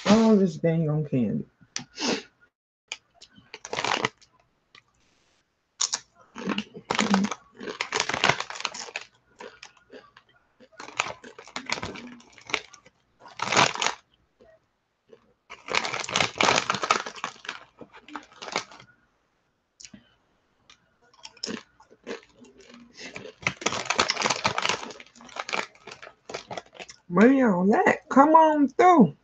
All this dang on candy. Where y'all at? Come on through.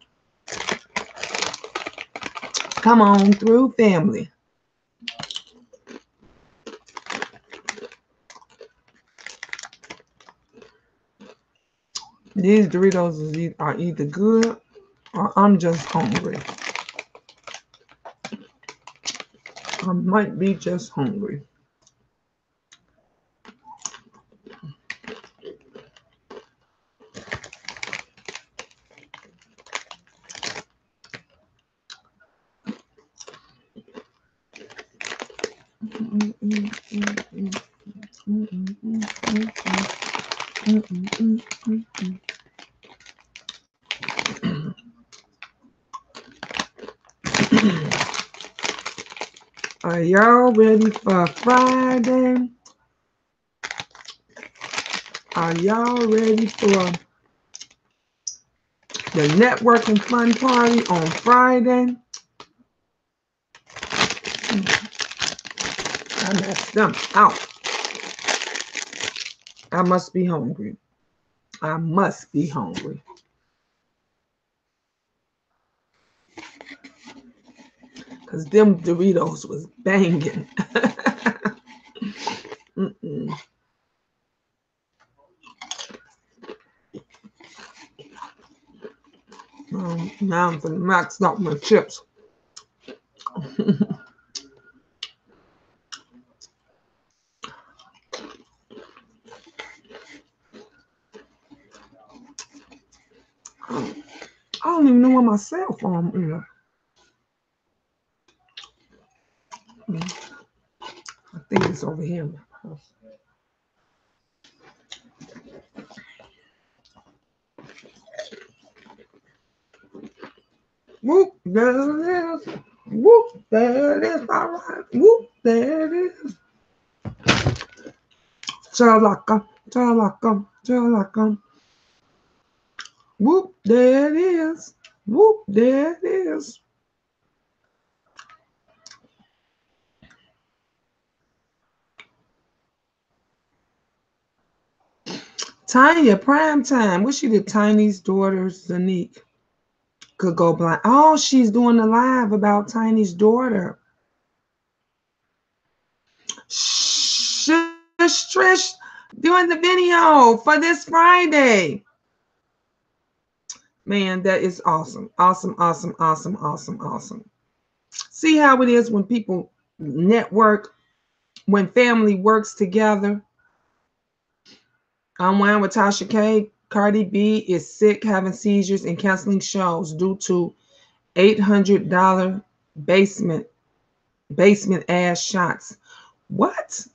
Come on through, family. These Doritos are either good or I'm just hungry. I might be just hungry. Are y'all ready for Friday? Are y'all ready for the networking fun party on Friday? I messed them out. I must be hungry. I must be hungry. Because them Doritos was banging. Now I'm going to max out my chips. I don't even know where my cell phone is. I think it's over here in my house. Whoop, there it is. Whoop, there it is. All right. Whoop, there it is. Chalaka, chalaka, chalaka. Whoop, there it is. Whoop, there it is. Tanya, prime time. What she did? Tiny's daughter, Zanique, could go blind. Oh, she's doing a live about Tiny's daughter. Shush, Trish, doing the video for this Friday. Man, that is awesome. Awesome, awesome, awesome, awesome, awesome. See how it is when people network, when family works together. I'm Wine with Tasha K. Cardi B is sick, having seizures, and canceling shows due to $800 basement ass shots. What?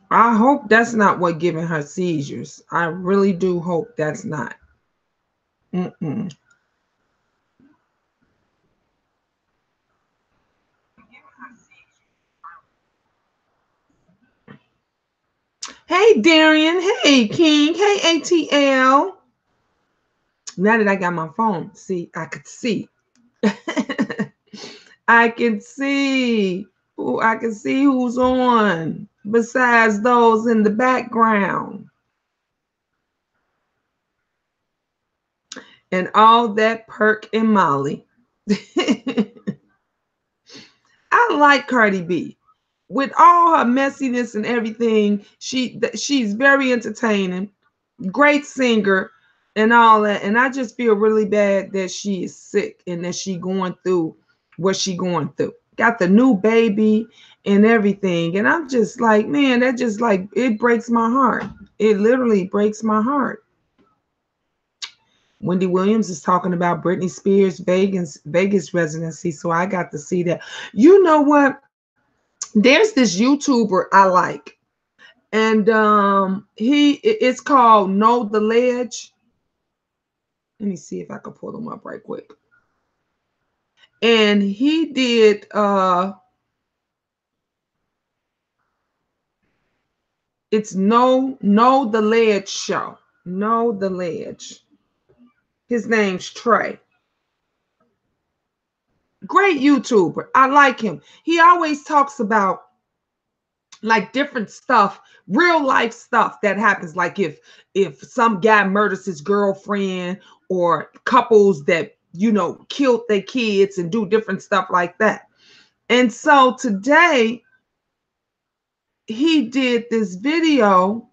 I hope that's not what giving her seizures. I really do hope that's not. Hey, Darian. Hey, King. Hey, ATL. Now that I got my phone, see, I could see. I can see. Ooh, I can see who's on besides those in the background. And all that perk and Molly. I like Cardi B. With all her messiness and everything, she's very entertaining, great singer, and all that. And I just feel really bad that she is sick and that she going through what she going through. Got the new baby and everything. And I'm just like, man, that just like, it breaks my heart. It literally breaks my heart. Wendy Williams is talking about Britney Spears' Vegas residency, so I got to see that. You know what? There's this YouTuber I like, and it's called Know the Ledge. Let me see if I can pull him up right quick. And he did it's Know the Ledge show. Know the Ledge. His name's Trey. Great YouTuber. I like him. He always talks about like different stuff, real life stuff that happens, like if some guy murders his girlfriend, or couples that, you know, killed their kids and do different stuff like that. And so today he did this video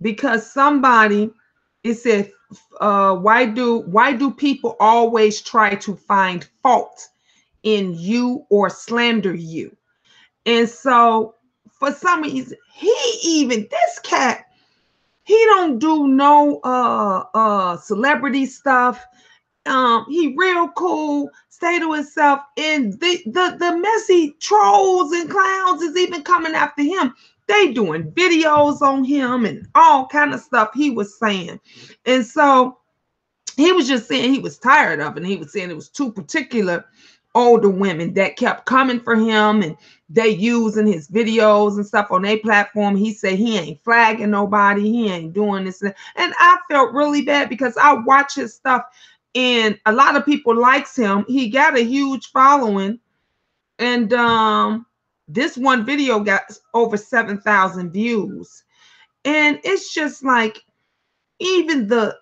because somebody, it said, why do people always try to find fault in you or slander you? And so for some reason, this cat, he don't do no celebrity stuff. He real cool, stay to himself, and the messy trolls and clowns is even coming after him. They doing videos on him and all kind of stuff he was saying. And so he was just saying he was tired of it. And he was saying it was two particular older women that kept coming for him, and they using his videos and stuff on their platform. He said he ain't flagging nobody, he ain't doing this. And I felt really bad because I watch his stuff and a lot of people likes him. He got a huge following, and this one video got over 7,000 views. And it's just like, even the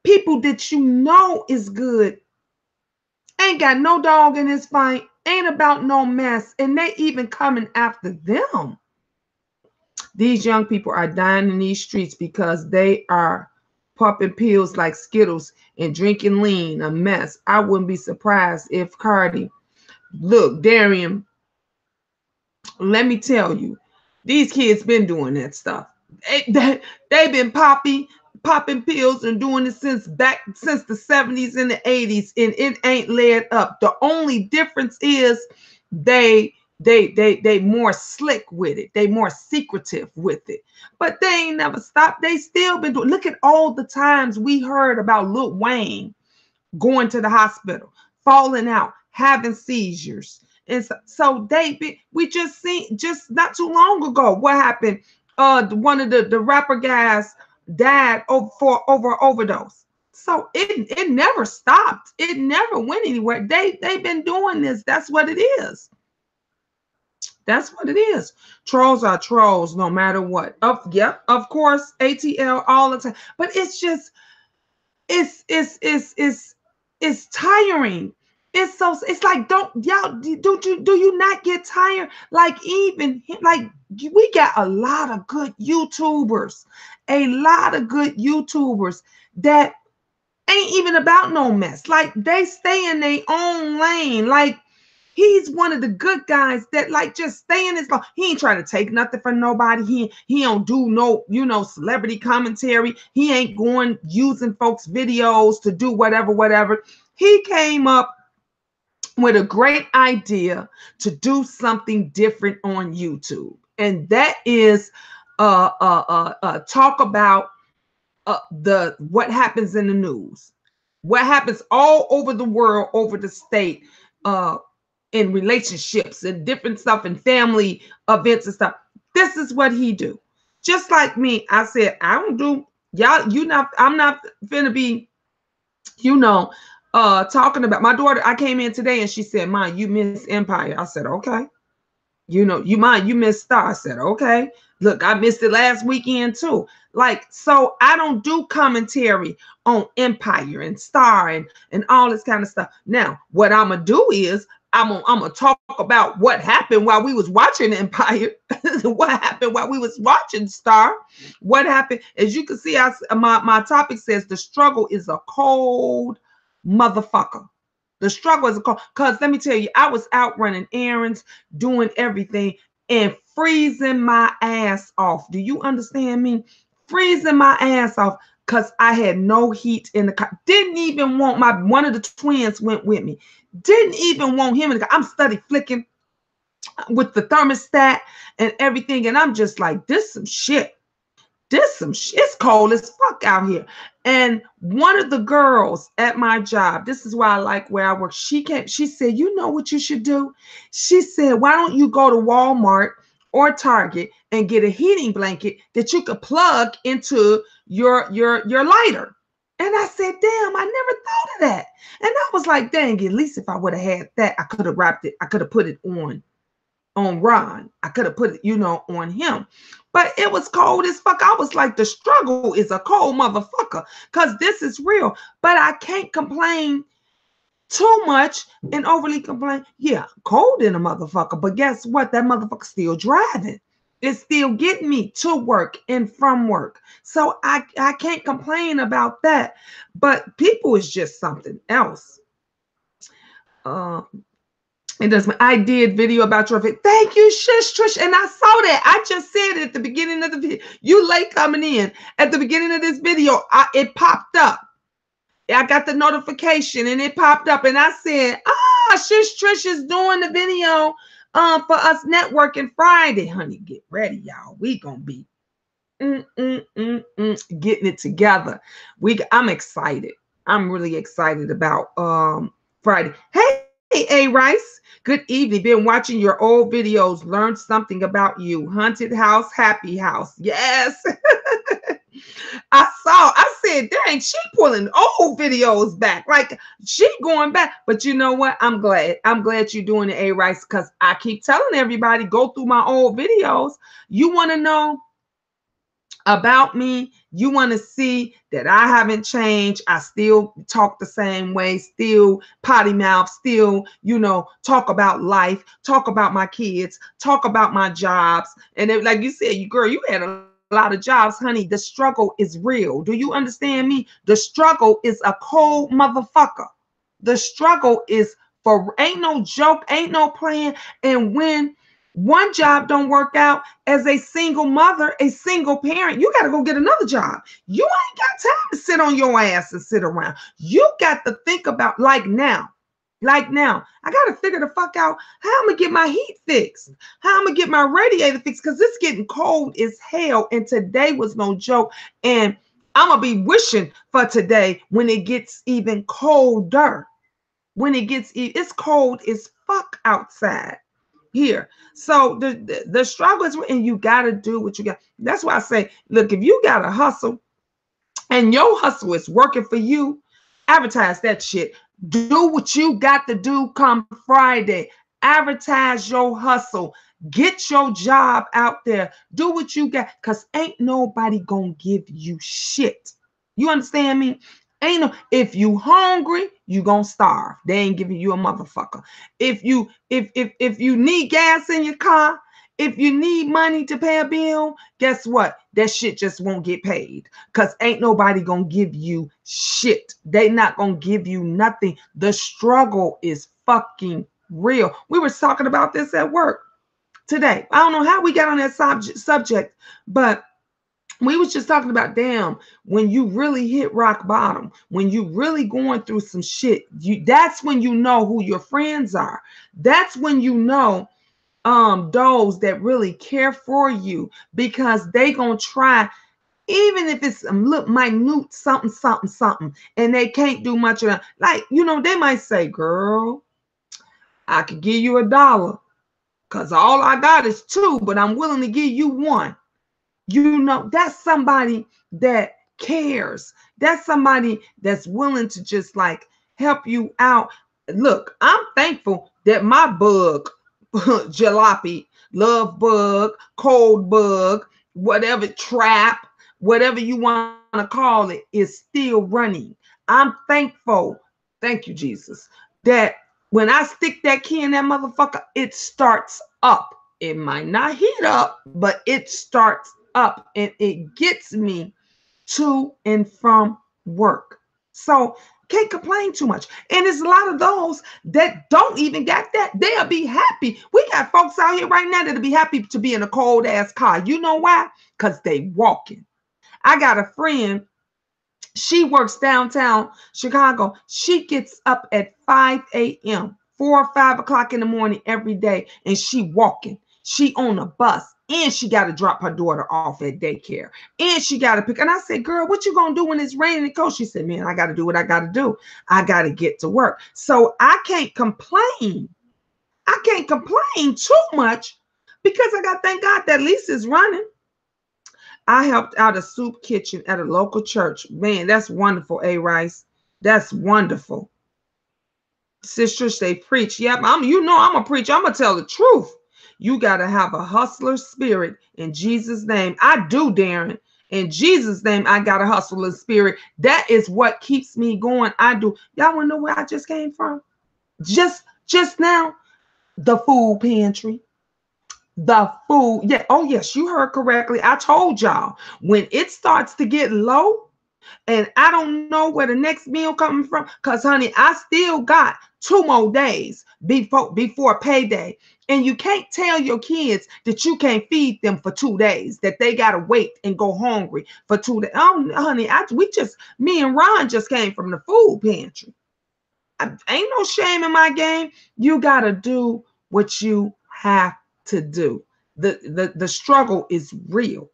people that you know is good ain't got no dog in this fight, ain't about no mess, and they even coming after them. These young people are dying in these streets because they are popping pills like Skittles and drinking lean, a mess. I wouldn't be surprised if Cardi, look, Darian, let me tell you, these kids been doing that stuff. They've been popping pills and doing it since the 70s and the 80s, and it ain't led up. The only difference is they more slick with it. They more secretive with it. But they ain't never stopped. They still been doing. Look at all the times we heard about Lil Wayne going to the hospital, falling out, having seizures. And so we just seen just not too long ago what happened. One of the rapper guys died over overdose. So it never stopped. It never went anywhere. They've been doing this. That's what it is. That's what it is. Trolls are trolls no matter what. Of course, ATL all the time. But it's just it's tiring. It's like, do you not get tired? Like, even like, we got a lot of good YouTubers, that ain't even about no mess. Like, they stay in their own lane. Like, he's one of the good guys that like just stay in his lane. He ain't trying to take nothing from nobody. He don't do no celebrity commentary. He ain't going using folks' videos to do whatever. He came up with a great idea to do something different on YouTube, and that is talk about what happens in the news, what happens all over the world, over the state, in relationships and different stuff and family events and stuff. This is what he do. Just like me, I said, I don't do y'all. I'm not finna be, talking about my daughter. I came in today and she said, "Mom, you miss Empire." I said, "Okay." You missed Star. I said, "Okay." Look, I missed it last weekend too. Like, so I don't do commentary on Empire and Star and all this kind of stuff. Now, what I'm gonna do is I'm gonna talk about what happened while we was watching Empire, what happened while we was watching Star, what happened. As you can see, my topic says the struggle is a cold motherfucker. The struggle is a cold, because let me tell you, I was out running errands, doing everything, and freezing my ass off. Do you understand me? Freezing my ass off because I had no heat in the car. Didn't even want one of the twins went with me. Didn't even want him in the car. I'm study flicking with the thermostat and everything. And I'm just like, this some shit. It's cold as fuck out here. And one of the girls at my job, this is why I like where I work. She said, you know what you should do? She said, why don't you go to Walmart or Target and get a heating blanket that you could plug into your lighter. And I said, damn, I never thought of that. And I was like, dang, at least if I would have had that, I could have wrapped it, I could have put it on Ron. I could have put it, on him. But it was cold as fuck. I was like, the struggle is a cold motherfucker because this is real. But I can't complain too much and overly complain. Yeah, cold in a motherfucker. But guess what? That motherfucker still driving. It's still getting me to work and from work. So I can't complain about that. But people is just something else. It doesn't. I did video about your video. Thank you, Shush Trish. And I saw that. I just said it at the beginning of the video. You late coming in. At the beginning of this video, it popped up. I got the notification and it popped up. And I said, Shush Trish is doing the video for us networking Friday. Honey, get ready, y'all. We gonna be getting it together. I'm excited. I'm really excited about Friday. Hey, A Rice. Good evening. Been watching your old videos. Learned something about you. Haunted house, happy house. Yes. I said, dang, she pulling old videos back. Like she going back. But you know what? I'm glad. I'm glad you're doing it, A Rice, because I keep telling everybody, go through my old videos. You want to know about me, you want to see that I haven't changed. I still talk the same way, still potty mouth, still, talk about life, talk about my kids, talk about my jobs. And like you said, you had a lot of jobs, honey. The struggle is real. Do you understand me? The struggle is a cold motherfucker. The struggle is ain't no joke, ain't no plan. And when one job don't work out, as a single mother, a single parent, you got to go get another job. You ain't got time to sit on your ass and sit around. You got to think about like now, I got to figure the fuck out how I'm going to get my heat fixed, how I'm going to get my radiator fixed, because it's getting cold as hell. And today was no joke. And I'm going to be wishing for today when it gets even colder. It's cold as fuck outside here. So the struggle is, and you got to do what you got. That's why I say, look, if you got to hustle and your hustle is working for you, advertise that shit. Do what you got to do come Friday. Advertise your hustle. Get your job out there. Do what you got, because ain't nobody gonna give you shit. You understand me? If you hungry, you gonna starve. They ain't giving you a motherfucker. If you need gas in your car, if you need money to pay a bill, guess what? That shit just won't get paid, because ain't nobody gonna give you shit. They not gonna give you nothing. The struggle is fucking real. We were talking about this at work today. I don't know how we got on that subject, but we was just talking about, damn, when you really hit rock bottom, when you really going through some shit, that's when you know who your friends are. That's when you know those that really care for you, because they gonna try, even if it's look minute something, and they can't do much of that. Like, they might say, girl, I could give you $1 because all I got is 2, but I'm willing to give you 1. That's somebody that cares. That's somebody that's willing to just like help you out. Look, I'm thankful that my bug, jalopy, love bug, cold bug, whatever, trap, whatever you want to call it, is still running. I'm thankful. Thank you, Jesus, that when I stick that key in that motherfucker, it starts up. It might not heat up, but it starts up and it gets me to and from work. So Can't complain too much. And there's a lot of those that don't even get that. They'll be happy. We got folks out here right now that'll be happy to be in a cold ass car. You know why? Because they walking. I got a friend. She works downtown Chicago. She gets up at 5 a.m., 4 or 5 o'clock in the morning every day, and she walking. She on a bus, and she got to drop her daughter off at daycare, and she got to pick. And I said, girl, what you going to do when it's raining and cold? She said, man, I got to do what I got to do. I got to get to work. So I can't complain. I can't complain too much because I got, thank God that Lisa's running. I helped out a soup kitchen at a local church. Man, that's wonderful, A. Rice. That's wonderful. Sisters, they preach. Yep, I'm a preacher. I'm going to tell the truth. You got to have a hustler spirit in Jesus' name. I do, Darren. In Jesus' name, I got a hustler spirit. That is what keeps me going. I do. Y'all want to know where I just came from? Just now, the food pantry. The food. Yeah. Oh, yes, you heard correctly. I told y'all when it starts to get low and I don't know where the next meal coming from, because, honey, I still got 2 more days before payday. And you can't tell your kids that you can't feed them for 2 days, that they got to wait and go hungry for 2 days. Oh, honey, me and Ron just came from the food pantry. Ain't no shame in my game. You got to do what you have to do. The struggle is real.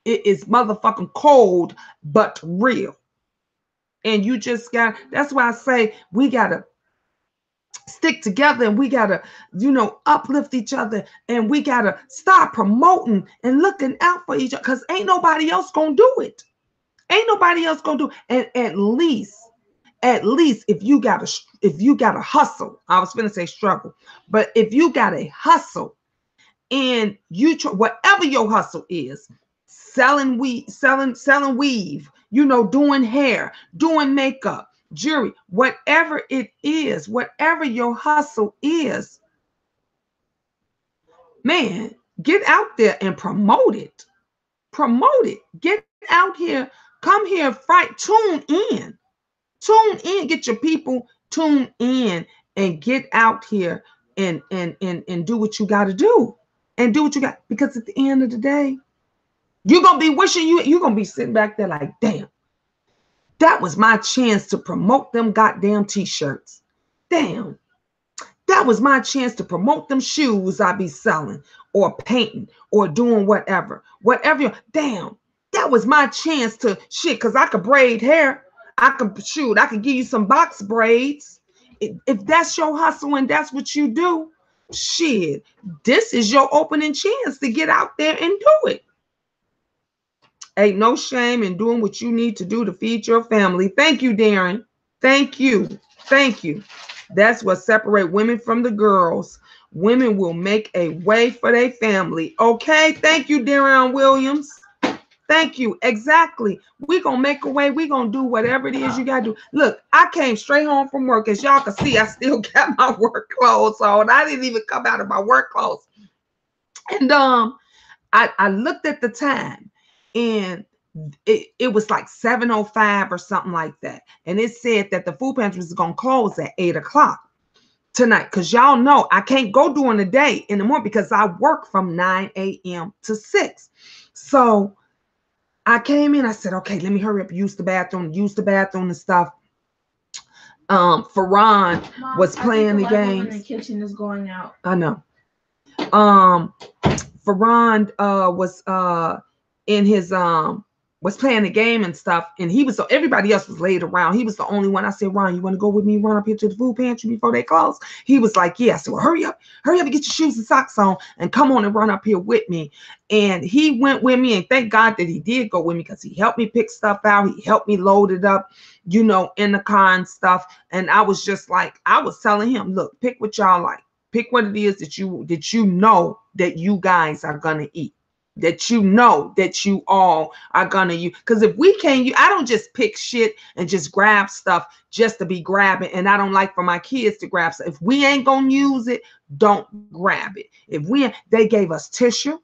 It is motherfucking cold, but real. And you just that's why I say we gotta stick together, and we gotta, uplift each other, and we gotta start promoting and looking out for each other, because ain't nobody else gonna do it. Ain't nobody else gonna do it. And at least if you gotta hustle, I was gonna say struggle, but if you gotta hustle, and whatever your hustle is, selling weave, doing hair, doing makeup, jewelry, whatever it is, whatever your hustle is, man, get out there and promote it. Get out here, come here, tune in, get your people tuned in, and get out here and do what you got to do. And do what you got, because at the end of the day, you're going to be wishing you're going to be sitting back there like, damn, that was my chance to promote them goddamn t-shirts. Damn, that was my chance to promote them shoes I be selling or painting or doing whatever. Damn, that was my chance to because I could braid hair. I could give you some box braids. If that's your hustle and that's what you do, shit, this is your opening chance to get out there and do it. Ain't no shame in doing what you need to do to feed your family. Thank you, Darren. Thank you. That's what separates women from the girls. Women will make a way for their family. Okay, thank you, Darren Williams. Thank you. Exactly. We're going to make a way. We're going to do whatever it is you got to do. Look, I came straight home from work. As y'all can see, I still got my work clothes on. I didn't even come out of my work clothes. And I looked at the time, and it was like 7:05 or something like that. And it said that the food pantry was going to close at 8 o'clock tonight. Because y'all know I can't go during the day anymore because I work from 9 a.m. to 6. So I came in, I said, okay, let me hurry up, use the bathroom and stuff. Ferran was playing the game. The kitchen is going out. I know. Ferran was in his was playing the game and stuff, and everybody else was laid around. He was the only one. I said, Ron, you want to go with me, run up here to the food pantry before they close? He was like, yeah. So hurry up and get your shoes and socks on and come on and run up here with me. And he went with me, and thank God that he did go with me, because he helped me pick stuff out. He helped me load it up, in the car and stuff. And I was just like, I was telling him, look, pick what y'all like. Pick what it is that you know that you guys are gonna eat. That that you all are gonna use. Because if we can't, I don't just pick shit and just grab stuff just to be grabbing. And I don't like for my kids to grab stuff. If we ain't gonna use it, don't grab it. They gave us tissue,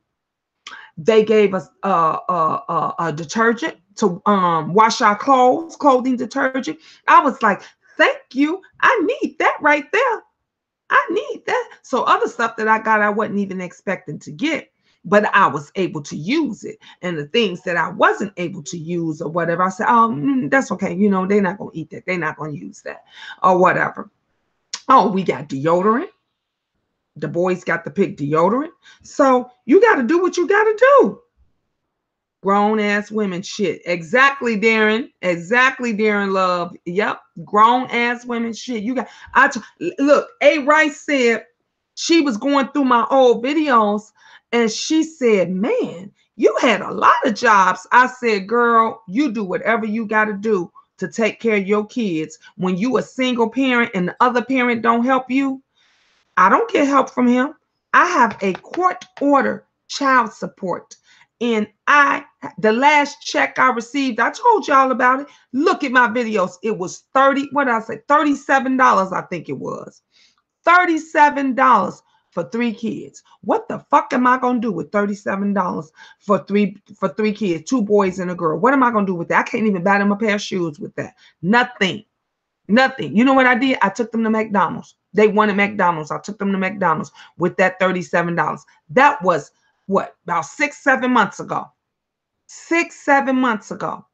they gave us a detergent, to wash our clothes, clothing detergent. I was like, thank you. I need that right there. I need that. So other stuff that I got, I wasn't even expecting to get, but I was able to use it. And the things that I wasn't able to use or whatever, I said, oh, that's okay. You know, they're not going to eat that. They're not going to use that or whatever. Oh, we got deodorant. The boys got to pick deodorant. So you got to do what you got to do. Grown ass women shit. Exactly, Darren. Exactly, Darren Love. Yep. Grown ass women shit. You got, look, A. Rice said she was going through my old videos and she said, man, you had a lot of jobs. I said, girl, you do whatever you got to do to take care of your kids. When you a single parent and the other parent don't help you, I don't get help from him. I have a court order child support. And the last check I received, I told y'all about it. Look at my videos. It was $37, I think it was. $37 for 3 kids. What the fuck am I gonna do with $37 for three kids, 2 boys and a girl? What am I gonna do with that? I can't even buy them a pair of shoes with that. Nothing. You know what I did? I took them to McDonald's. They wanted McDonald's. I took them to McDonald's with that $37. That was what, about 6-7 months ago. 6-7 months ago.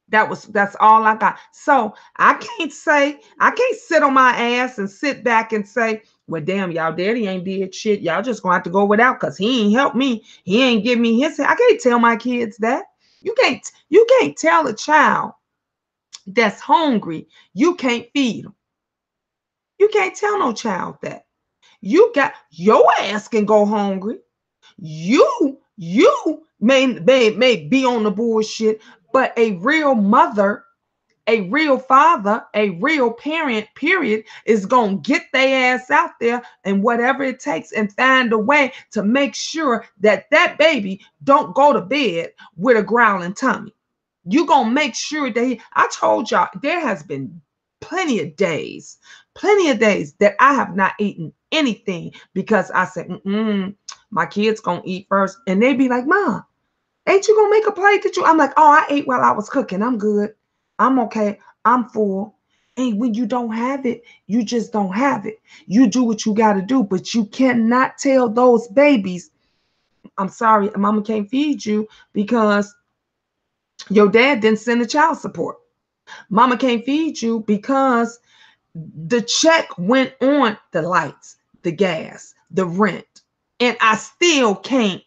That's all I got. So I can't sit on my ass and sit back and say, well, damn, y'all daddy ain't did shit. Y'all just gonna have to go without because he ain't helped me. He ain't give me his. I can't tell my kids that. You can't tell a child that's hungry you can't feed them. You can't tell no child that. You got, your ass can go hungry. You may be on the bullshit, but a real mother, a real father, a real parent, period, is gonna get their ass out there and whatever it takes and find a way to make sure that that baby don't go to bed with a growling tummy. You gonna make sure that I told y'all, there has been plenty of days that I have not eaten anything because I said, my kids gonna eat first. And they be like, Mom, ain't you gonna make a plate that you? I'm like, oh, I ate while I was cooking. I'm good. I'm okay. I'm full. And when you don't have it, you just don't have it. You do what you got to do, but you cannot tell those babies, I'm sorry, mama can't feed you because your dad didn't send the child support. Mama can't feed you because the check went on the lights, the gas, the rent, and I still can't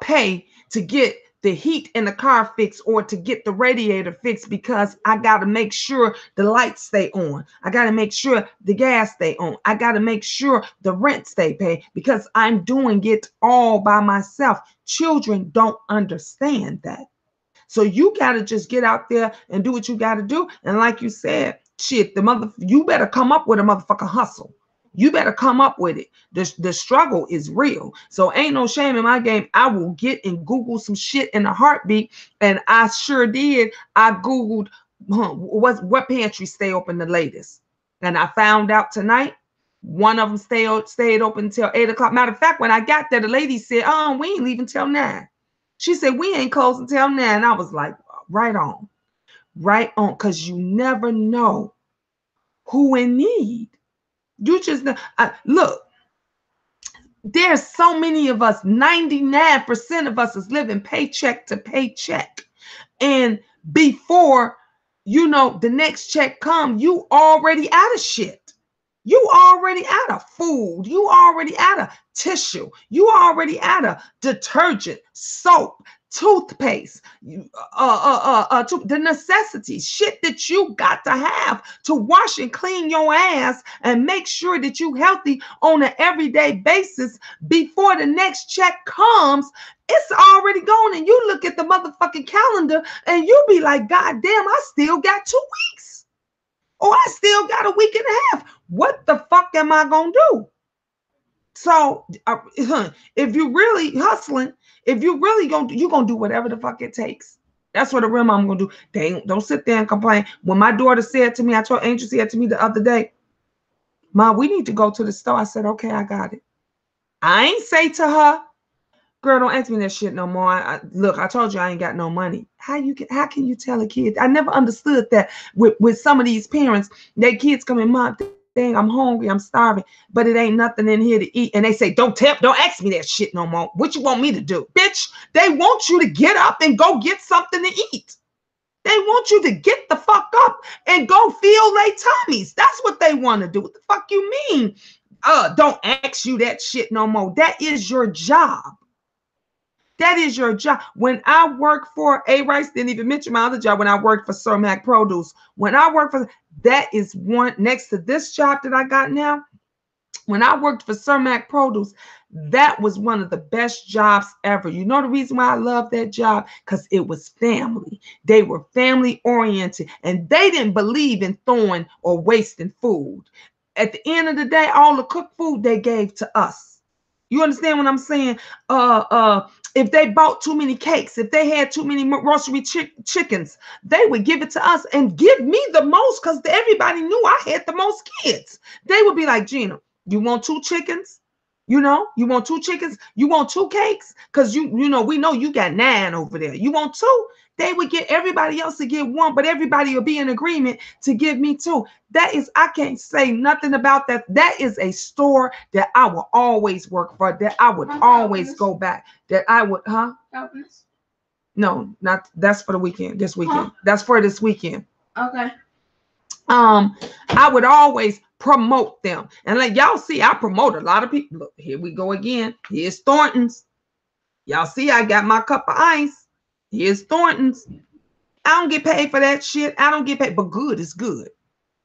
pay to get the heat in the car fixed or to get the radiator fixed because I got to make sure the lights stay on. I got to make sure the gas stay on. I got to make sure the rent stay paid because I'm doing it all by myself. Children don't understand that. So you got to just get out there and do what you got to do. And like you said, shit, you better come up with a motherfucking hustle. You better come up with it. The struggle is real. So ain't no shame in my game. I will get and Google some shit in a heartbeat. And I sure did. I Googled what pantry stay open the latest. And I found out tonight, one of them stayed open until 8 o'clock. Matter of fact, when I got there, the lady said, we ain't leaving till 9. She said, we ain't closing until 9. And I was like, right on. Right on. Because you never know who in need. You just know. Look, there's so many of us, 99% of us is living paycheck to paycheck. And before, the next check comes, you already out of shit. You already out of food. You already out of tissue. You already out of detergent, soap, toothpaste, the necessities, shit that you got to have to wash and clean your ass and make sure that you healthy on an everyday basis before the next check comes. It's already gone. And you look at the motherfucking calendar and you be like, God damn, I still got 2 weeks. Or I still got a week and a half. What the fuck am I going to do? So if you really hustling, if you really you're going to do whatever the fuck it takes. That's what a real mom going to do. Don't sit there and complain. When my daughter said to me, I told Angel said to me the other day, Mom, we need to go to the store. I said, okay, I got it. I ain't say to her, Girl, don't ask me that shit no more. Look, I told you I ain't got no money. How can you tell a kid? I never understood that with some of these parents. Their kids come in, Mom, dang, I'm hungry, I'm starving, but it ain't nothing in here to eat. And they say, don't ask me that shit no more. What you want me to do? Bitch, they want you to get up and go get something to eat. They want you to get the fuck up and go fill their tummies. That's what they want to do. What the fuck you mean? Don't ask you that shit no more. That is your job. That is your job. When I worked for Rice, didn't even mention my other job when I worked for Sir Mac Produce. When I worked for, that is one next to this job that I got now. When I worked for Sir Mac Produce, that was one of the best jobs ever. You know the reason why I love that job? Because it was family. They were family oriented and they didn't believe in throwing or wasting food. At the end of the day, all the cooked food they gave to us. You understand what I'm saying? If they bought too many cakes, if they had too many roastery chickens, they would give it to us and give me the most because everybody knew I had the most kids. They would be like, Gina, you want 2 chickens? You want 2 chickens? You want 2 cakes? Because we know you got 9 over there. You want 2? They would get everybody else to get 1, but everybody will be in agreement to give me 2. That is, I can't say nothing about that. That is a store that I will always work for, that I would always go back, that I would, No, not, that's for the weekend, this weekend. That's for this weekend. Okay. I would always promote them. And like y'all see, I promote a lot of people. Look, here we go again. Here's Thornton's. Y'all see, I got my cup of ice. Here's Thornton's. I don't get paid for that shit. I don't get paid, but good is good.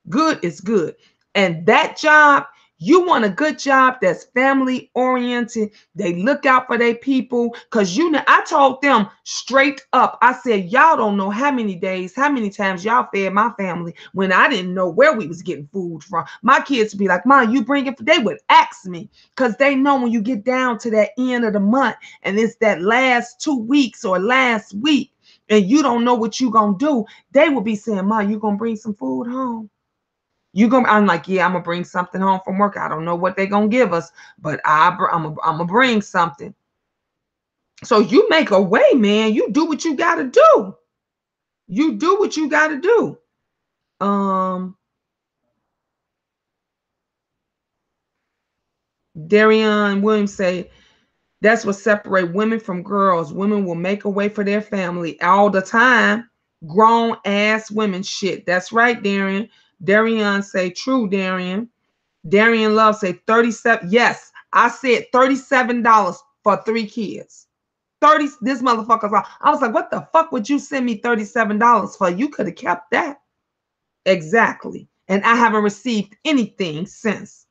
Good is good. And that job, you want a good job that's family oriented. They look out for their people. Because I told them straight up, I said, y'all don't know how many days, how many times y'all fed my family when I didn't know where we was getting food from. My kids would be like, Mom, you bring it? They would ask me because they know when you get down to that end of the month and it's that last 2 weeks or last week and you don't know what you gonna do, they will be saying, Mom, you gonna bring some food home? I'm like, yeah, I'm gonna bring something home from work. I don't know what they're gonna give us, but I'm gonna bring something. So you make a way, man. You do what you gotta do. You do what you gotta do. Darian Williams say, that's what separate women from girls. Women will make a way for their family all the time. Grown ass women shit. That's right, Darian. Darian say, true, Darian. Darian Love say 37. Yes, I said $37 for 3 kids. 30. This motherfucker. I was like, what the fuck would you send me $37 for? You could have kept that. Exactly. And I haven't received anything since.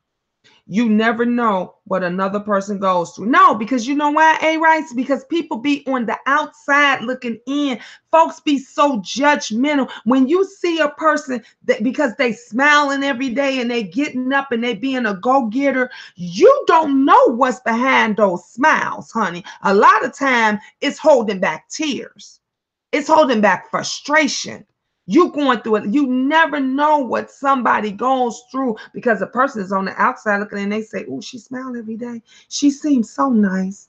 You never know what another person goes through. No, because you know why, A-Rights? Because people be on the outside looking in. Folks be so judgmental. When you see a person that because they smiling every day and they getting up and they being a go-getter, you don't know what's behind those smiles, honey. A lot of time it's holding back tears. It's holding back frustration. You going through it. You never know what somebody goes through because a person is on the outside looking and they say, oh, she smiles every day. She seems so nice.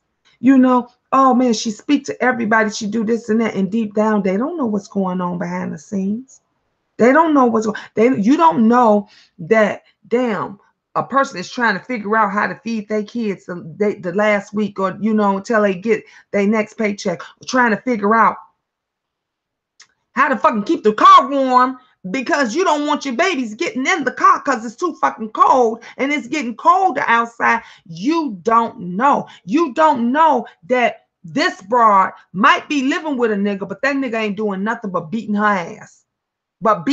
Oh man, she speaks to everybody. She do this and that. And deep down, they don't know what's going on behind the scenes. They don't know what's going. You don't know that, damn, a person is trying to figure out how to feed their kids the last week or, until they get their next paycheck. Trying to figure out how to fucking keep the car warm because you don't want your babies getting in the car because it's too fucking cold and it's getting colder outside. You don't know. You don't know that this broad might be living with a nigga, but that nigga ain't doing nothing but beating her ass. But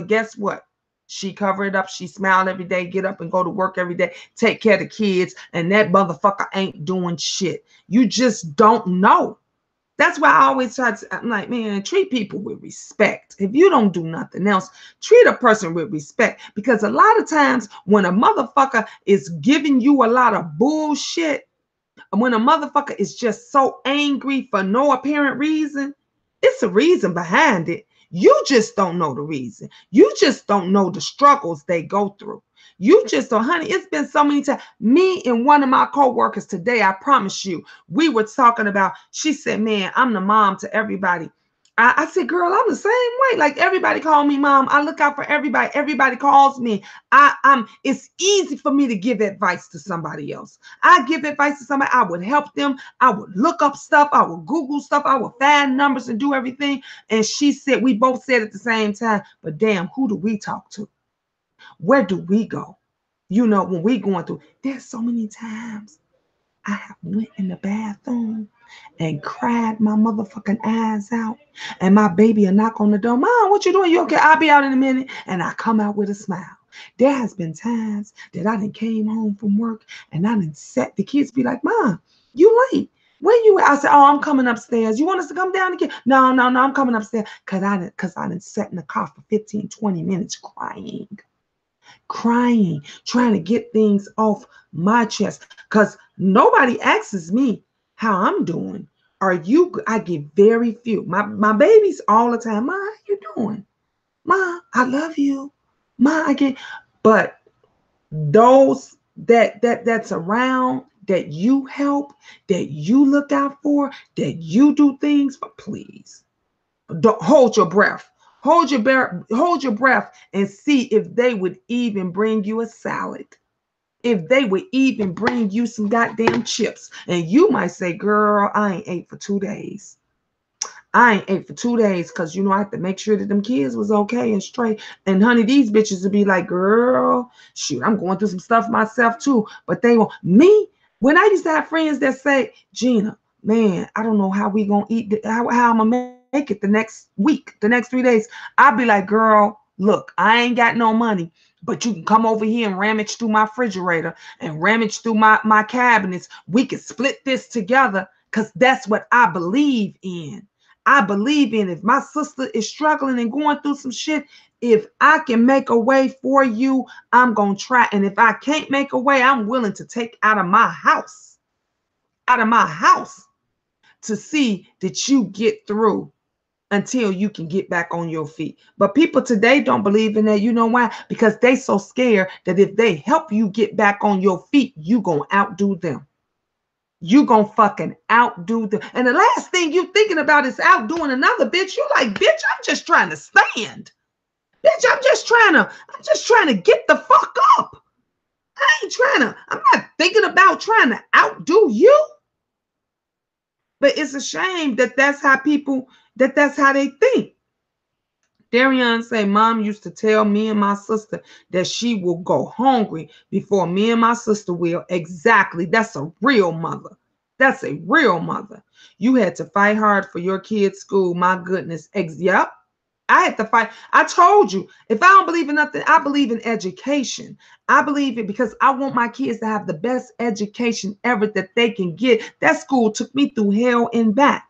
guess what? She cover it up. She smile every day, get up and go to work every day, take care of the kids, and that motherfucker ain't doing shit. You just don't know. That's why I always I'm like, man, treat people with respect. If you don't do nothing else, treat a person with respect. Because a lot of times when a motherfucker is giving you a lot of bullshit, when a motherfucker is just so angry for no apparent reason, it's a reason behind it. You just don't know the reason. You just don't know the struggles they go through. You just so, honey, it's been so many times. Me and one of my co-workers today, I promise you, we were talking about, she said, man, I'm the mom to everybody. I said, girl, I'm the same way. Like, everybody call me mom. I look out for everybody. Everybody calls me. It's easy for me to give advice to somebody else. I give advice to somebody. I would help them. I would look up stuff. I would Google stuff. I would find numbers and do everything. And she said, we both said at the same time, but damn, who do we talk to? Where do we go? You know, when we going through, there's so many times I have went in the bathroom and cried my motherfucking eyes out, and my baby will knock on the door. Mom, what you doing? You okay? I'll be out in a minute. And I come out with a smile. There has been times that I done came home from work and I done sat, the kids be like, Mom, you late. Where you at? I said, oh, I'm coming upstairs. You want us to come down again? No, I'm coming upstairs. Because I done sat in the car for 15, 20 minutes crying, trying to get things off my chest. Because nobody asks me how I'm doing. I get very few. My babies all the time. Ma, how you doing? Ma, I love you. Ma, but those that's around, that you help, that you look out for, that you do things for, please don't hold your breath. Hold your breath and see if they would even bring you a salad. If they would even bring you some goddamn chips. And you might say, girl, I ain't ate for 2 days. I ain't ate for 2 days because, you know, I have to make sure that them kids was okay and straight. And honey, these bitches would be like, girl, shoot, I'm going through some stuff myself too. But they won't. Me, when I used to have friends that say, Gina, man, I don't know how we gonna eat, how I'm gonna make it the next week, the next 3 days. I'll be like, girl, look, I ain't got no money, but you can come over here and rummage through my refrigerator and rummage through my cabinets. We can split this together, because that's what I believe in. I believe in, if my sister is struggling and going through some shit, if I can make a way for you, I'm going to try. And if I can't make a way, I'm willing to take out of my house to see that you get through until you can get back on your feet. But people today don't believe in that. You know why? Because they so scared that if they help you get back on your feet, you going to outdo them. You gonna fucking outdo them. And the last thing you thinking about is outdoing another bitch. You like, bitch, I'm just trying to stand. Bitch, I'm just trying to get the fuck up. I'm not thinking about trying to outdo you. But it's a shame that that's how they think. Darian say, Mom used to tell me and my sister that she will go hungry before me and my sister will. Exactly. That's a real mother. That's a real mother. You had to fight hard for your kids' school. My goodness. Yep. I had to fight. I told you, if I don't believe in nothing, I believe in education. I believe it because I want my kids to have the best education ever that they can get. That school took me through hell and back.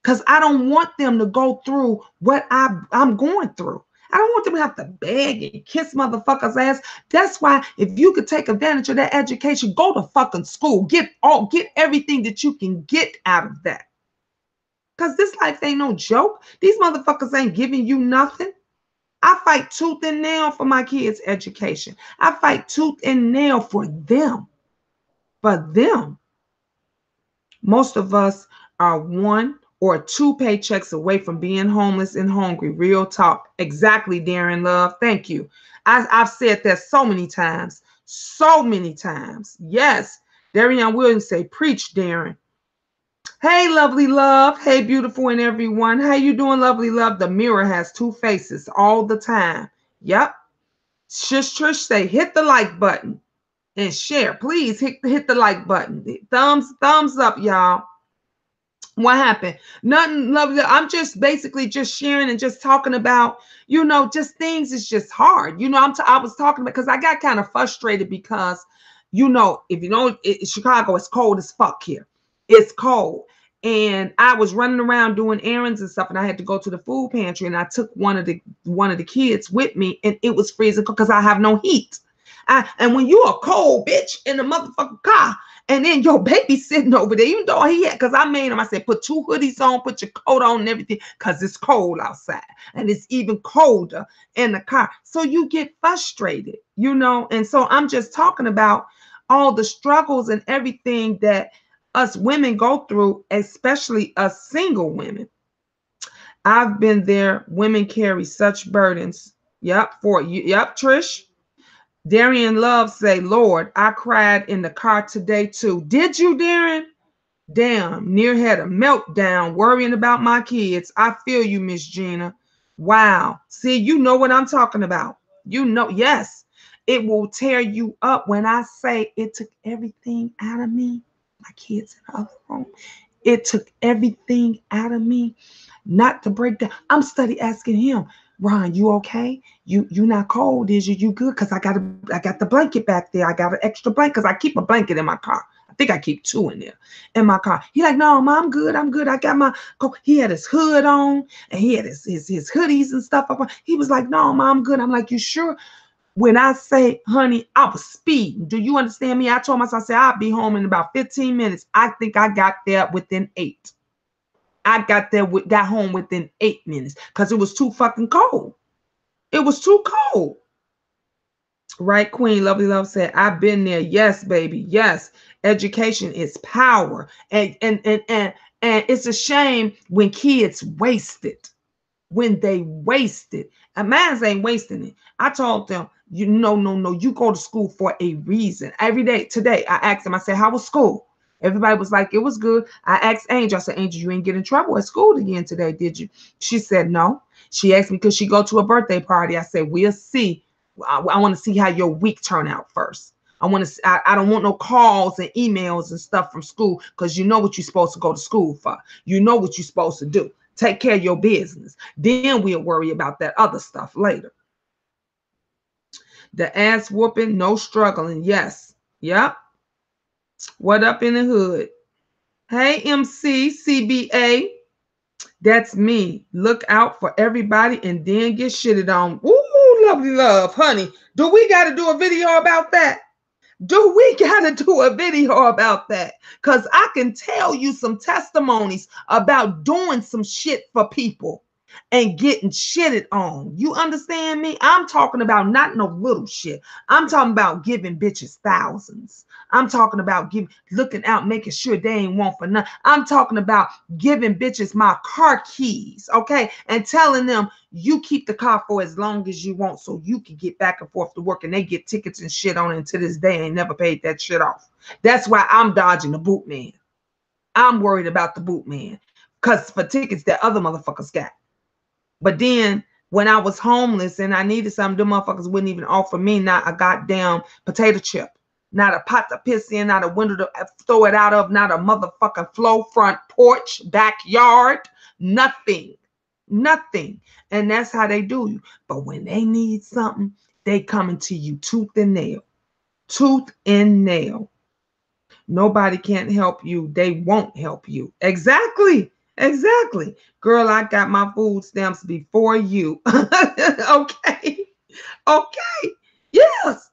Because I don't want them to go through what I'm going through. I don't want them to have to beg and kiss motherfuckers' ass. That's why if you could take advantage of that education, go to fucking school. Get everything that you can get out of that. Because this life ain't no joke. These motherfuckers ain't giving you nothing. I fight tooth and nail for my kids' education. I fight tooth and nail for them. For them. Most of us are 1 or 2 paychecks away from being homeless and hungry. Real talk. Exactly, Darren Love. Thank you. I've said that so many times. So many times. Yes. Darian Williams say, preach, Darren. Hey, lovely love. Hey, beautiful and everyone. How you doing, lovely love? The mirror has 2 faces all the time. Yep. Shush Trish say, hit the like button and share. Please hit the like button. Thumbs up, y'all. What happened? Nothing, lovely. I'm just basically just sharing and just talking about, you know, just things is just hard. You know, I was talking about, because I got kind of frustrated because, you know, if you know, Chicago, it's cold as fuck here. It's cold. And I was running around doing errands and stuff, and I had to go to the food pantry, and I took one of the kids with me, and it was freezing because I have no heat. And when you a cold bitch in the motherfucking car, And then your baby sitting over there, even though he had, because I made him, I said, put 2 hoodies on, put your coat on and everything, because it's cold outside. And it's even colder in the car. So you get frustrated, you know? And so I'm just talking about all the struggles and everything that us women go through, especially us single women. I've been there. Women carry such burdens. Yep, for you. Yep, Trish. Darian Love say, Lord, I cried in the car today too. Did you, Darren? Damn, near had a meltdown worrying about my kids. I feel you, Miss Gina. Wow. See, you know what I'm talking about. You know, yes, it will tear you up when I say it took everything out of me. My kids in the other room. It took everything out of me not to break down. I'm steady asking him, Ron, you okay? You not cold, is you? You good? Cause I got the blanket back there. I got an extra blanket because I keep a blanket in my car. I think I keep 2 in there in my car. He like, no, Mom, I'm good. I'm good. I got my coat. He had his hood on and he had his hoodies and stuff up on. He was like, no, Mom, I'm good. I'm like, you sure? When I say, honey, I was speeding. Do you understand me? I told myself, I said, I'll be home in about 15 minutes. I think I got there within 8. I got home within 8 minutes because it was too fucking cold. It was too cold. Right, Queen Lovely Love said, I've been there. Yes, baby. Yes. Education is power. And it's a shame when kids waste it. When they waste it. And mine ain't wasting it. I told them, no. You go to school for a reason. Every day, today, I asked them, I said, how was school? Everybody was like, it was good. I asked Angel, I said, Angel, you ain't get in trouble at school again today, did you? She said, no. She asked me, could she go to a birthday party? I said, we'll see. I want to see how your week turn out first. I don't want no calls and emails and stuff from school because you know what you're supposed to go to school for. You know what you're supposed to do. Take care of your business. Then we'll worry about that other stuff later. The ass whooping, no struggling. Yes. Yep. What up in the hood? Hey, MC, CBA. That's me. Look out for everybody and then get shitted on. Ooh, lovely love. Honey, do we got to do a video about that? Do we got to do a video about that? Because I can tell you some testimonies about doing some shit for people and getting shitted on. You understand me? I'm talking about not no little shit. I'm talking about giving bitches thousands. I'm talking about looking out, making sure they ain't want for nothing. I'm talking about giving bitches my car keys, okay? And telling them, you keep the car for as long as you want so you can get back and forth to work, and they get tickets and shit on it, and to this day ain't never paid that shit off. That's why I'm dodging the boot man. I'm worried about the boot man because for tickets that other motherfuckers got. But then when I was homeless and I needed something, them motherfuckers wouldn't even offer me not a goddamn potato chip, not a pot to piss in, not a window to throw it out of, not a motherfucking flow front porch, backyard, nothing. Nothing. And that's how they do you. But when they need something, they coming to you tooth and nail. Tooth and nail. Nobody can't help you. They won't help you. Exactly. Exactly. Girl, I got my food stamps before you. Okay. Okay. Yes.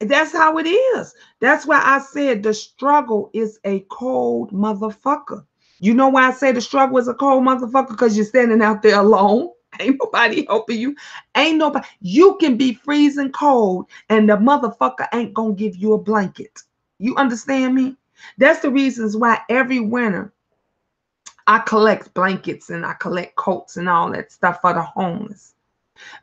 That's how it is. That's why I said the struggle is a cold motherfucker. You know why I say the struggle is a cold motherfucker? Because you're standing out there alone. Ain't nobody helping you. Ain't nobody. You can be freezing cold and the motherfucker ain't gonna give you a blanket. You understand me? That's the reasons why every winter I collect blankets and I collect coats and all that stuff for the homeless.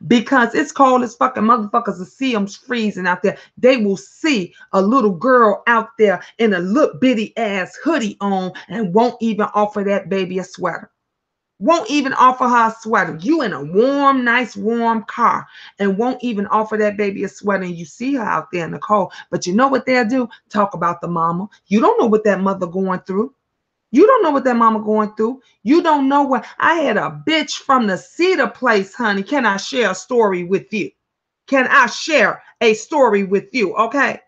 Because it's cold as fucking motherfuckers to see them freezing out there. They will see a little girl out there in a little bitty ass hoodie on and won't even offer that baby a sweater. Won't even offer her a sweater. You in a warm, nice, warm car and won't even offer that baby a sweater. And you see her out there in the cold. But you know what they'll do? Talk about the mama. You don't know what that mother going through. You don't know what that mama going through. You don't know what. I had a bitch from the Cedar place, honey. Can I share a story with you? Can I share a story with you? Okay.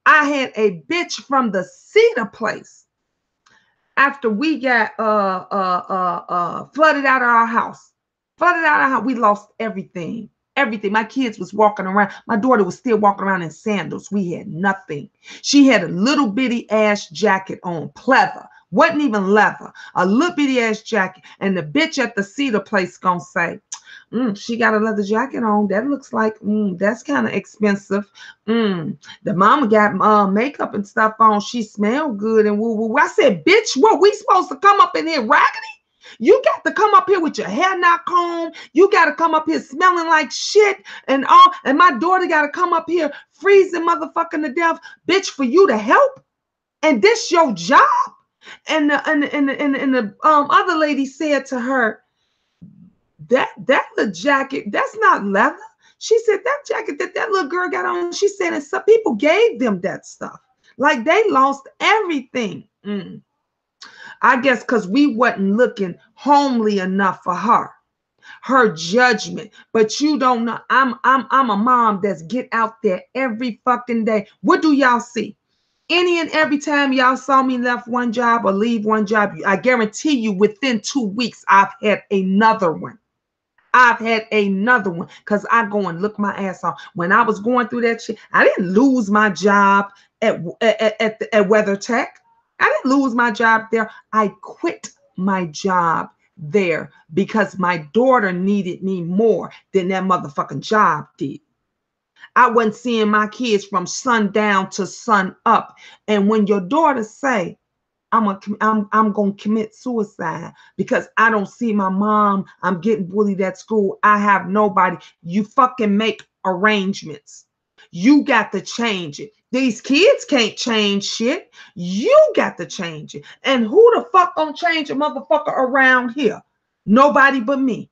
I had a bitch from the Cedar place. After we got flooded out of our house. Flooded out of our house. We lost everything. everything. My kids was walking around. My daughter was still walking around in sandals. We had nothing. She had a little bitty ass jacket on, pleather. Wasn't even leather. A little bitty ass jacket. And the bitch at the cedar place gonna say, she got a leather jacket on. That looks like, that's kind of expensive. The mama got makeup and stuff on. She smelled good and woo woo. I said, bitch, what, we supposed to come up in here raggedy? You got to come up here with your hair not combed. You got to come up here smelling like shit and all. And my daughter got to come up here freezing motherfucking to death, bitch, for you to help. And this your job. And the other lady said to her, that little jacket, that's not leather. She said that jacket that little girl got on, she said, and some people gave them that stuff. Like they lost everything. I guess because we wasn't looking homely enough for her judgment. But you don't know, I'm a mom that's get out there every fucking day. What do y'all see? Any and every time y'all saw me left one job or leave one job, I guarantee you within 2 weeks, I've had another one. I've had another one because I go and look my ass off. When I was going through that shit, I didn't lose my job at WeatherTech. I didn't lose my job there. I quit my job there because my daughter needed me more than that motherfucking job did. I wasn't seeing my kids from sundown to sun up. And when your daughter say, I'm gonna commit suicide because I don't see my mom, I'm getting bullied at school, I have nobody, you fucking make arrangements. You got to change it. These kids can't change shit. You got to change it. And who the fuck gonna change a motherfucker around here? Nobody but me.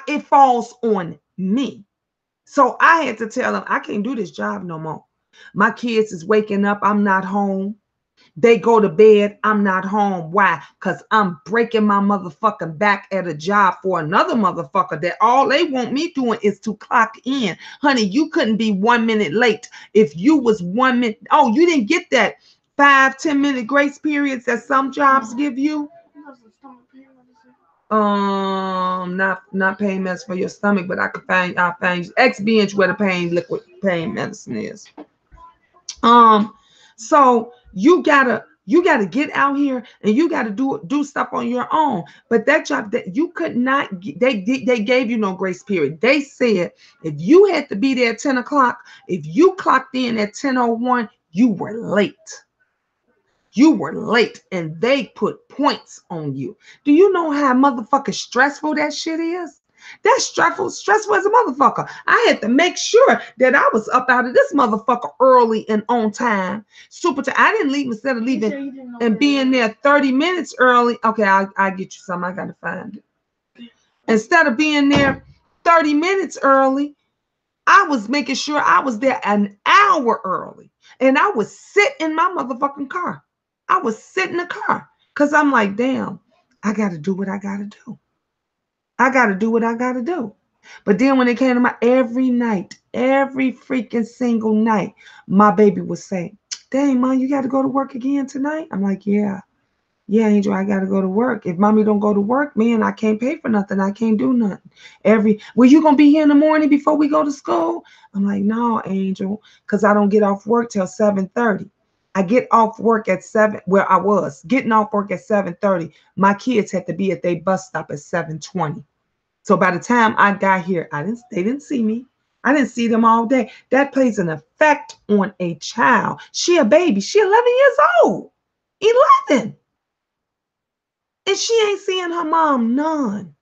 It falls on me. So I had to tell them, I can't do this job no more. My kids is waking up, I'm not home. They go to bed, I'm not home. Why? Because I'm breaking my motherfucking back at a job for another motherfucker that all they want me doing is to clock in. Honey, you couldn't be 1 minute late. If you was 1 minute, you didn't get that 5-10 minute grace periods that some jobs give you. Not pain medicine for your stomach, but I'll find X-Bench where the liquid pain medicine is. So you gotta get out here and you gotta do stuff on your own. But that job that you could not, they gave you no grace period. They said if you had to be there at 10 o'clock, if you clocked in at 10:01, you were late. You were late and they put points on you. Do you know how motherfucking stressful that shit is? That's stressful as a motherfucker. I had to make sure that I was up out of this motherfucker early and on time. I didn't leave instead of leaving and being there 30 minutes early. Okay, I'll get you some. I got to find it. Instead of being there 30 minutes early, I was making sure I was there an hour early. And I would sit in my motherfucking car. I would sit in the car because I'm like, damn, I got to do what I got to do. I got to do what I got to do. But then when it came to every night, every freaking single night, my baby would say, dang, Mom, you got to go to work again tonight? I'm like, yeah, Angel, I got to go to work. If Mommy don't go to work, man, I can't pay for nothing. I can't do nothing. Well, you going to be here in the morning before we go to school? I'm like, no, Angel, because I don't get off work till 7:30. I get off work at 7, where I was getting off work at 7:30. My kids had to be at their bus stop at 7:20. So by the time I got here, they didn't see me. I didn't see them all day. That plays an effect on a child. She a baby. She 11 years old. 11. And she ain't seeing her mom none.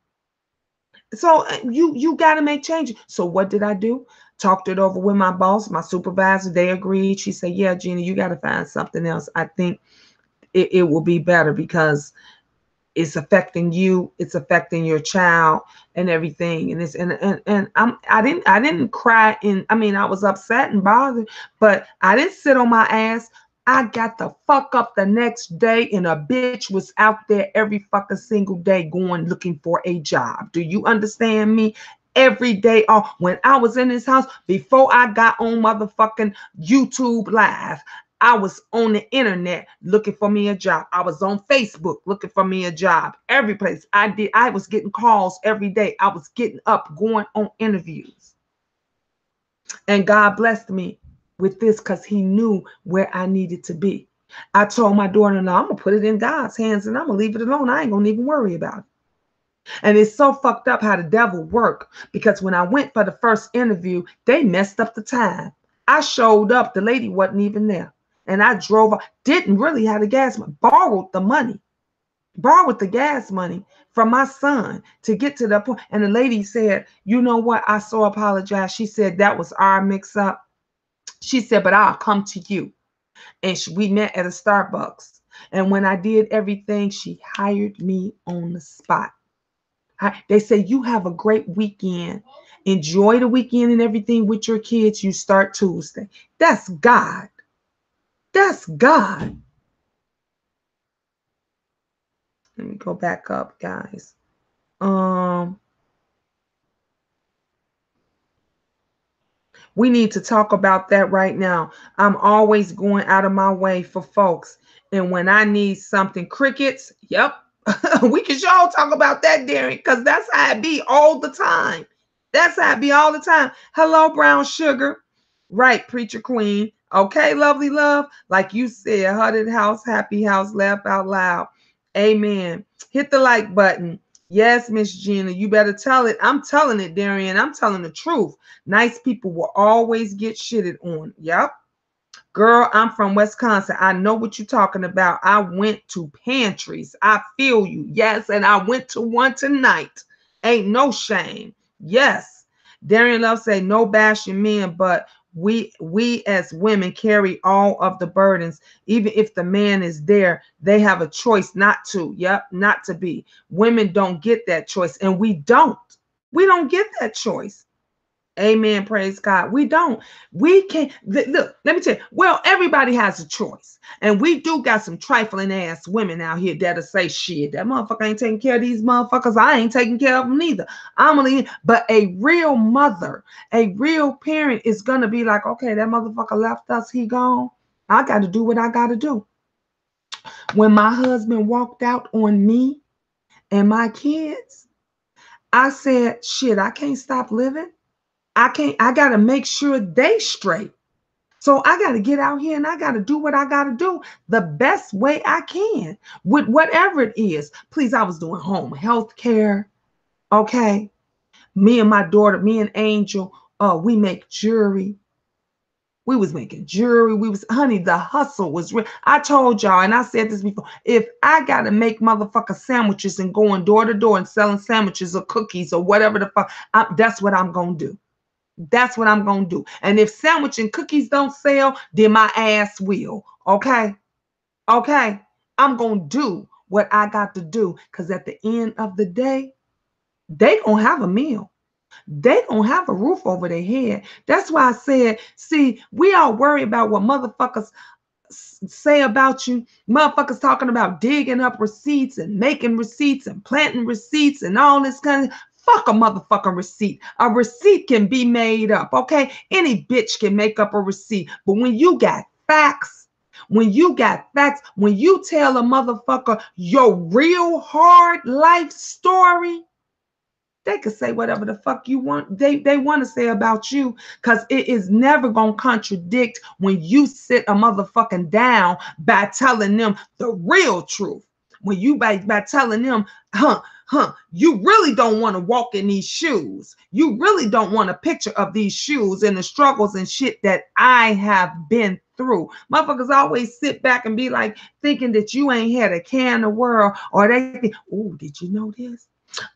So you got to make changes. So what did I do? Talked it over with my boss, my supervisor. They agreed. She said, yeah, Gina, you got to find something else. I think it will be better because it's affecting you. It's affecting your child and everything. And I didn't cry. I was upset and bothered, but I didn't sit on my ass. I got the fuck up the next day and a bitch was out there every fucking single day going looking for a job. Do you understand me? Every day off. When I was in this house, before I got on motherfucking YouTube Live, I was on the internet looking for me a job. I was on Facebook looking for me a job. Every place I was getting calls every day. I was getting up, going on interviews. And God blessed me with this because he knew where I needed to be. I told my daughter-in-law, I'm going to put it in God's hands and I'm going to leave it alone. I ain't going to even worry about it. And it's so fucked up how the devil worked, because when I went for the first interview, they messed up the time. I showed up, the lady wasn't even there. And I drove, didn't really have the gas money, borrowed the gas money from my son to get to the point. And the lady said, you know what? I so apologize. She said, that was our mix up. She said, but I'll come to you. And we met at a Starbucks. And when I did everything, she hired me on the spot. They say, you have a great weekend. Enjoy the weekend and everything with your kids. You start Tuesday. That's God. That's God. Let me go back up, guys. We need to talk about that right now. I'm always going out of my way for folks. And when I need something, crickets, yep. We can sure talk about that, Darren, because that's how it be all the time. That's how it be all the time. Hello, brown sugar. Right, preacher queen. Okay, lovely love. Like you said, Hudded House, Happy House, laugh out loud. Amen. Hit the like button. Yes, Miss Gina, you better tell it. I'm telling it, Darian. I'm telling the truth. Nice people will always get shitted on. Yep. Girl, I'm from Wisconsin. I know what you're talking about. I went to pantries. I feel you. Yes, and I went to one tonight. Ain't no shame. Yes. Darian Love say no bashing men, but we as women carry all of the burdens. Even if the man is there, they have a choice not to. Yep, not to be. Women don't get that choice, and we don't. We don't get that choice. Amen. Praise God. We don't. We can't. Look, let me tell you. Well, everybody has a choice. And we do got some trifling ass women out here that'll say, shit, that motherfucker ain't taking care of these motherfuckers. I ain't taking care of them neither. But a real mother, a real parent is going to be like, okay, that motherfucker left us. He gone. I got to do what I got to do. When my husband walked out on me and my kids, I said, shit, I can't stop living. I got to make sure they straight. So I got to get out here and I got to do what I got to do the best way I can with whatever it is. Please, I was doing home health care. Okay. Me and my daughter, me and Angel, we make jewelry. We was making jewelry. Honey, the hustle was real. I told y'all, and I said this before, if I got to make motherfucker sandwiches and going door to door and selling sandwiches or cookies or whatever the fuck, that's what I'm going to do. That's what I'm going to do. And if sandwich and cookies don't sell, then my ass will. Okay? Okay? I'm going to do what I got to do, because at the end of the day, they going to have a meal. They going to have a roof over their head. That's why I said, see, we all worry about what motherfuckers say about you. Motherfuckers talking about digging up receipts and making receipts and planting receipts and all this kind of. Fuck a motherfucking receipt. A receipt can be made up, okay? Any bitch can make up a receipt. But when you got facts, when you tell a motherfucker your real hard life story, they could say whatever the fuck you want. They want to say about you, because it is never going to contradict when you sit a motherfucking down by telling them the real truth. When you by telling them, you really don't want to walk in these shoes. You really don't want a picture of these shoes and the struggles and shit that I have been through. Motherfuckers always sit back and be like, thinking that you ain't had a care in the world, or they think, oh, did you know this?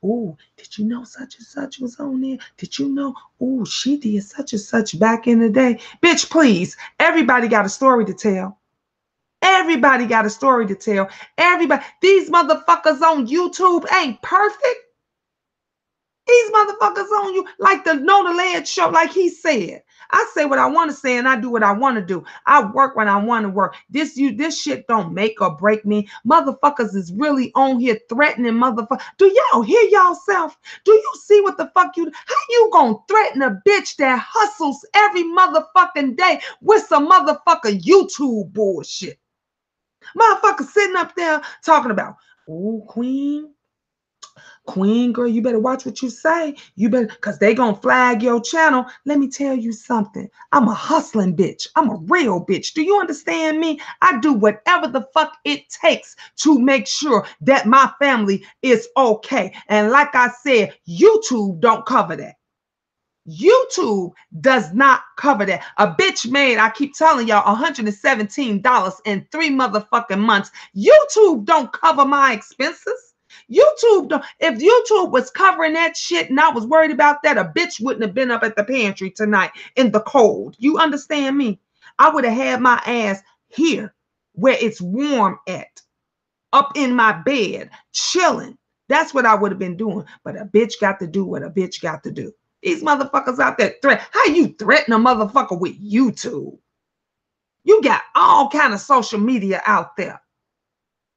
Oh, did you know such and such was on there? Did you know? Oh, she did such and such back in the day. Bitch, please. Everybody got a story to tell. Everybody got a story to tell. Everybody. These motherfuckers on YouTube ain't perfect. These motherfuckers on you, like the Know the Land show, like he said. I say what I want to say and I do what I want to do. I work when I want to work. This shit don't make or break me. Motherfuckers is really on here threatening motherfuckers. Do y'all hear yourself? Do you see what the fuck how you gonna threaten a bitch that hustles every motherfucking day with some motherfucking YouTube bullshit? Motherfucker sitting up there talking about, oh, queen, Queen girl, you better watch what you say. You better, because they gonna flag your channel. Let me tell you something. I'm a hustling bitch. I'm a real bitch. Do you understand me? I do whatever the fuck it takes to make sure that my family is okay. And like I said, YouTube don't cover that. YouTube does not cover that. A bitch made, I keep telling y'all, $117 in 3 motherfucking months. YouTube don't cover my expenses. YouTube don't. If YouTube was covering that shit and I was worried about that, a bitch wouldn't have been up at the pantry tonight in the cold. You understand me? I would have had my ass here where it's warm at, up in my bed, chilling. That's what I would have been doing. But a bitch got to do what a bitch got to do. These motherfuckers out there how you threaten a motherfucker with YouTube? You got all kind of social media out there.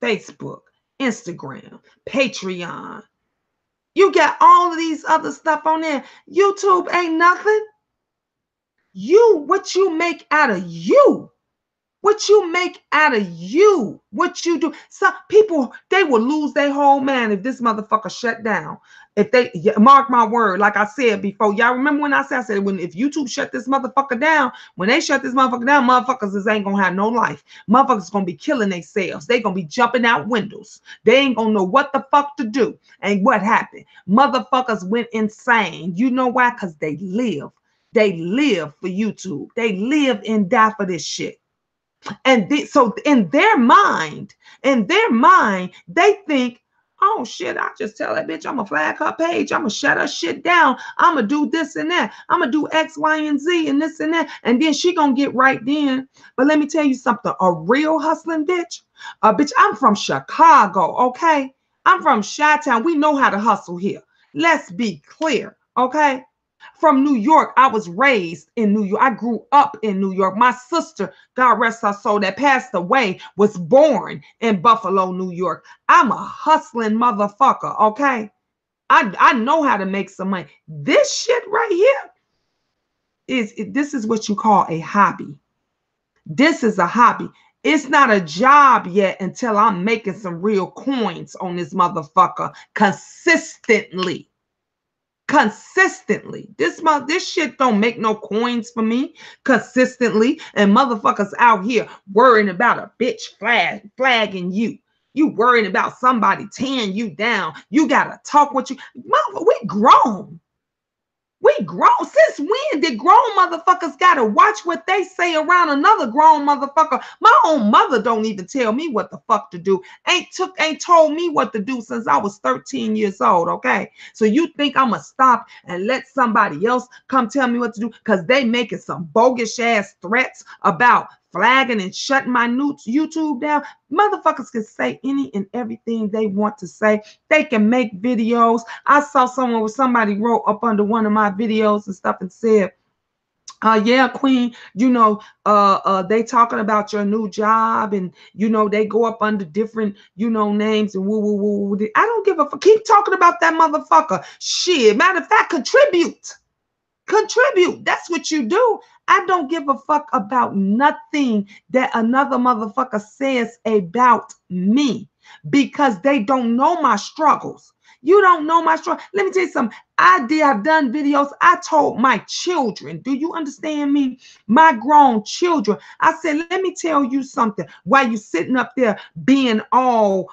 Facebook, Instagram, Patreon. You got all of these other stuff on there. YouTube ain't nothing. What you make out of you. What you make out of you, what you do. Some people, they will lose their whole man if this motherfucker shut down. If they, mark my word, like I said before, y'all remember when I said if YouTube shut this motherfucker down, when they shut this motherfucker down, motherfuckers ain't gonna have no life. Motherfuckers gonna be killing themselves. They gonna be jumping out windows. They ain't gonna know what the fuck to do. And what happened? Motherfuckers went insane. You know why? Because they live. They live for YouTube. They live and die for this shit. And so in their mind, they think, oh shit, I just tell that bitch I'm gonna flag her page, I'm gonna shut her shit down, I'm gonna do this and that, I'm gonna do X, Y, and Z and this and that, and then she gonna get right then. But let me tell you something, a real hustling bitch, I'm from Chicago, okay? I'm from Chi-Town. We know how to hustle here. Let's be clear, okay? From New York, I was raised in New York. I grew up in New York. My sister, God rest her soul, that passed away, was born in Buffalo, New York. I'm a hustling motherfucker, okay? I know how to make some money. This shit right here this is what you call a hobby. This is a hobby. It's not a job yet until I'm making some real coins on this motherfucker consistently. This shit don't make no coins for me consistently. And motherfuckers out here worrying about a bitch flagging you. You worrying about somebody tearing you down. You gotta talk what you. Mother, we grown. We grown. Since when did grown motherfuckers gotta watch what they say around another grown motherfucker? My own mother don't even tell me what the fuck to do. Ain't told me what to do since I was 13 years old, okay? So you think I'ma stop and let somebody else come tell me what to do because they making some bogus ass threats about flagging and shutting my YouTube down? Motherfuckers can say any and everything they want to say. They can make videos. I saw somebody wrote up under one of my videos and stuff and said, yeah, Queen, you know, they talking about your new job and, you know, they go up under different, you know, names and woo, woo, woo, woo. I don't give a fuck. Keep talking about that motherfucker. Shit. Matter of fact, contribute. That's what you do. I don't give a fuck about nothing that another motherfucker says about me because they don't know my struggles. You don't know my struggle. Let me tell you something. I've done videos. I told my children, do you understand me? My grown children. I said, let me tell you something. While you sitting up there being all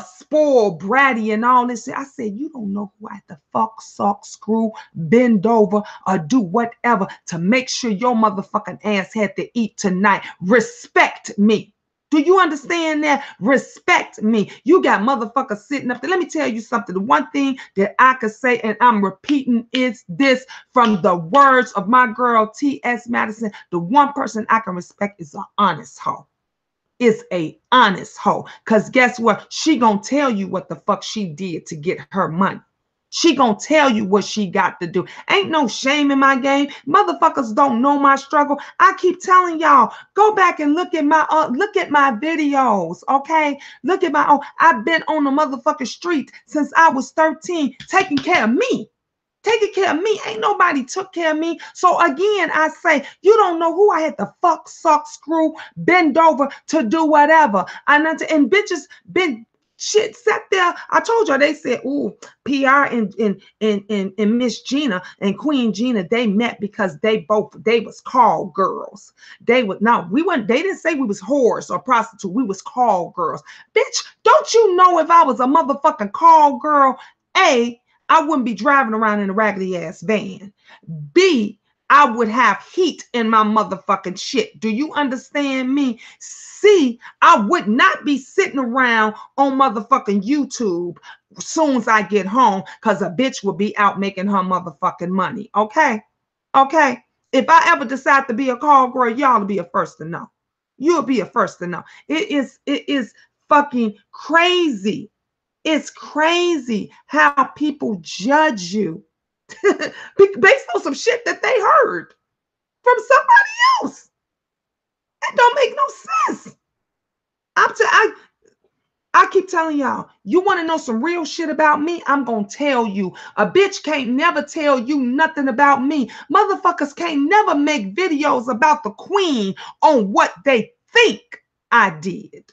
spoiled, bratty, and all this. I said, you don't know who I have to fuck, suck, screw, bend over, or do whatever to make sure your motherfucking ass had to eat tonight. Respect me. Do you understand that? Respect me. You got motherfuckers sitting up there. Let me tell you something. The one thing that I could say, and I'm repeating, is this from the words of my girl, T.S. Madison. The one person I can respect is an honest hoe. Is a honest hoe. Because guess what? She gonna tell you what the fuck she did to get her money. She gonna tell you what she got to do. Ain't no shame in my game. Motherfuckers don't know my struggle. I keep telling y'all, go back and look at my videos, okay? Look at my own. I've been on the motherfucking street since I was 13, taking care of me. Taking care of me. Ain't nobody took care of me. So again, I say, you don't know who I had to fuck, suck, screw, bend over to do whatever. And bitches been Shit, sat there. I told y'all, they said, ooh, PR and Miss Gina and Queen Gina, they met because they was call girls. They would no, we weren't, they didn't say we was whores or prostitute. We was call girls. Bitch, don't you know if I was a motherfucking call girl, A, I wouldn't be driving around in a raggedy ass van. B, I would have heat in my motherfucking shit. Do you understand me? C, I would not be sitting around on motherfucking YouTube as soon as I get home, because a bitch will be out making her motherfucking money. Okay? Okay? If I ever decide to be a call girl, y'all will be a first to know. You'll be a first to know. It is fucking crazy. It's crazy how people judge you based on some shit that they heard from somebody else. That don't make no sense. I keep telling y'all, you want to know some real shit about me? I'm going to tell you. A bitch can't never tell you nothing about me. Motherfuckers can't never make videos about the queen on what they think I did,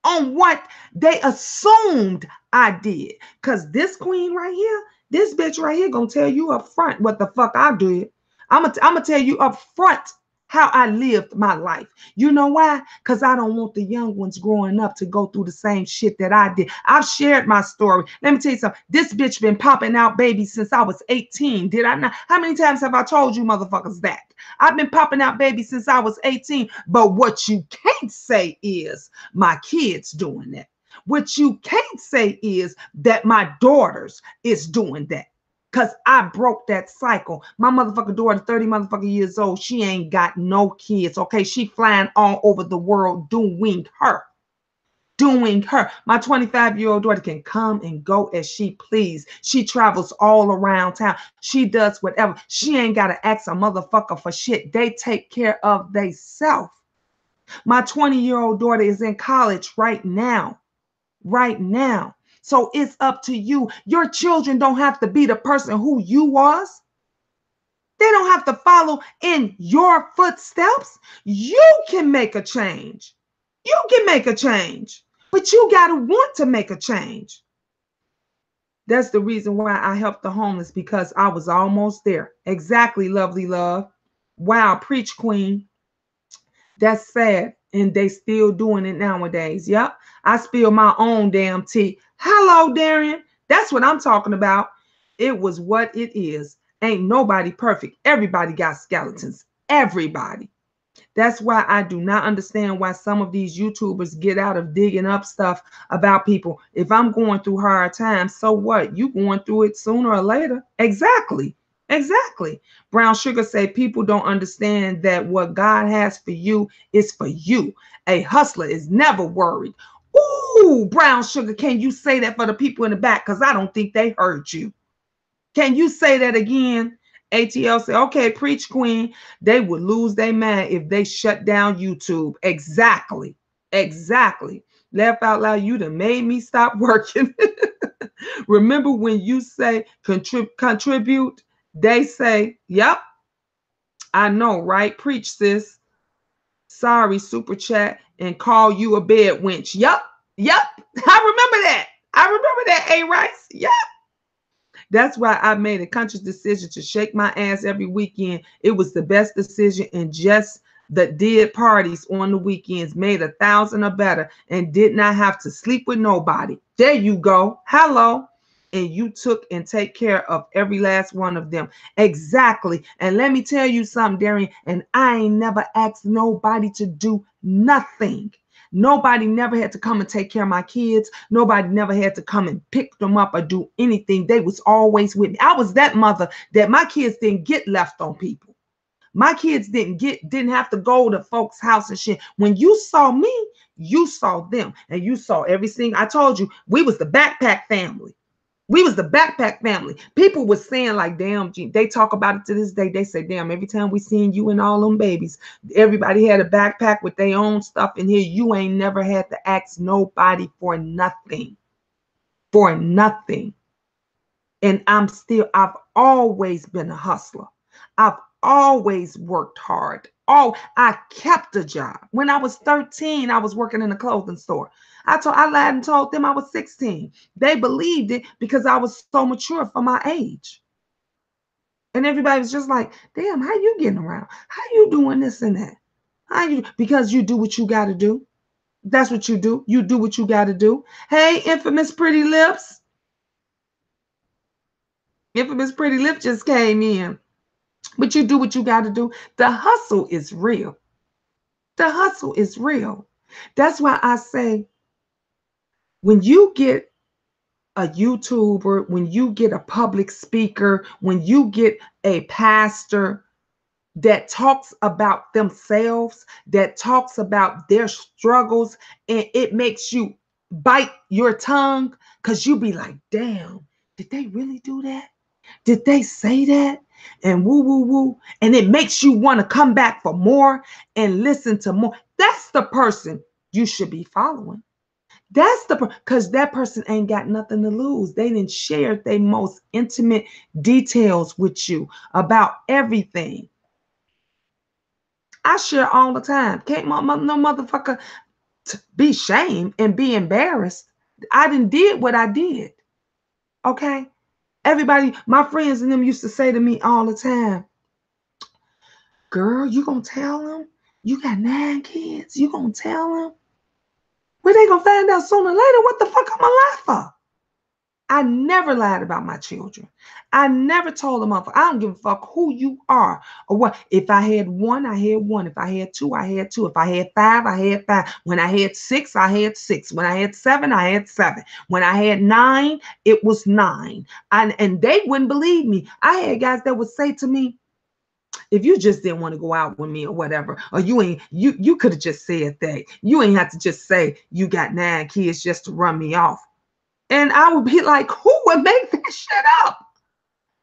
on what they assumed I did. Because this queen right here, this bitch right here gonna tell you up front what the fuck I did. I'm gonna tell you up front how I lived my life. You know why? Because I don't want the young ones growing up to go through the same shit that I did. I've shared my story. Let me tell you something. This bitch been popping out babies since I was 18. Did I not? How many times have I told you motherfuckers that? I've been popping out babies since I was 18. But what you can't say is my kids doing that. What you can't say is that my daughters is doing that. Because I broke that cycle. My motherfucking daughter, 30 motherfucking years old, she ain't got no kids, okay? She flying all over the world doing her. Doing her. My 25-year-old daughter can come and go as she please. She travels all around town. She does whatever. She ain't got to ask a motherfucker for shit. They take care of themselves. My 20-year-old daughter is in college right now. Right now. So it's up to you. Your children don't have to be the person who you was. They don't have to follow in your footsteps. You can make a change. You can make a change. But you got to want to make a change. That's the reason why I helped the homeless, because I was almost there. Exactly, lovely love. Wow, preach, queen. That's sad. And they still doing it nowadays. Yep. I spill my own damn tea. Hello, Darian. That's what I'm talking about. It was what it is. Ain't nobody perfect. Everybody got skeletons. Everybody. That's why I do not understand why some of these YouTubers get out of digging up stuff about people. If I'm going through hard times, so what? You going through it sooner or later. Exactly. Exactly. Brown Sugar said people don't understand that what God has for you is for you. A hustler is never worried. Ooh, Brown Sugar, can you say that for the people in the back? Because I don't think they heard you. Can you say that again? ATL said, okay, preach, queen. They would lose their mind if they shut down YouTube. Exactly. Exactly. Laugh out loud. You done made me stop working. Remember when you say contribute, they say, yep, I know, right? Preach, sis. Sorry, super chat, and call you a bed wench. Yep. Yep. I remember that. I remember that, A Rice. Yep. That's why I made a conscious decision to shake my ass every weekend. It was the best decision, and just the did parties on the weekends, made 1,000 or better, and did not have to sleep with nobody. There you go. Hello. And you took and take care of every last one of them. Exactly. And let me tell you something, Darian, and I ain't never asked nobody to do nothing. Nobody never had to come and take care of my kids. Nobody never had to come and pick them up or do anything. They was always with me. I was that mother that my kids didn't get left on people. My kids didn't have to go to folks' house and shit. When you saw me, you saw them, and you saw everything. I told you, we was the backpack family. We was the backpack family. People was saying like, damn, they talk about it to this day. They say, damn, every time we seen you and all them babies, everybody had a backpack with their own stuff in here. You ain't never had to ask nobody for nothing. For nothing. And I've always been a hustler. I've always worked hard. Oh, I kept a job. When I was 13, I was working in a clothing store. I lied and told them I was 16. They believed it because I was so mature for my age. And everybody was just like, damn, how you getting around? How you doing this and that? How you? Because you do what you got to do. That's what you do. You do what you got to do. Hey, infamous Pretty Lips. Infamous Pretty Lips just came in. But you do what you got to do. The hustle is real. The hustle is real. That's why I say, when you get a YouTuber, when you get a public speaker, when you get a pastor that talks about themselves, that talks about their struggles, and it makes you bite your tongue because you be like, damn, did they really do that? Did they say that? And woo, woo, woo. And it makes you want to come back for more and listen to more. That's the person you should be following. That's because that person ain't got nothing to lose. They didn't share their most intimate details with you about everything. I share all the time. Can't no motherfucker be shamed and be embarrassed. I done did what I did. Okay? Everybody, my friends and them used to say to me all the time, girl, you gonna tell them you got 9 kids? You gonna tell them? Well, they gonna find out sooner or later. What the fuck am I lie for? I never lied about my children. I never told them, I don't give a fuck who you are or what. If I had 1, I had 1. If I had 2, I had 2. If I had 5, I had 5. When I had 6, I had 6. When I had 7, I had 7. When I had 9, it was 9. And they wouldn't believe me. I had guys that would say to me, if you just didn't want to go out with me or whatever, or you could have just said that. You ain't have to just say you got 9 kids just to run me off. And I would be like, who would make that shit up?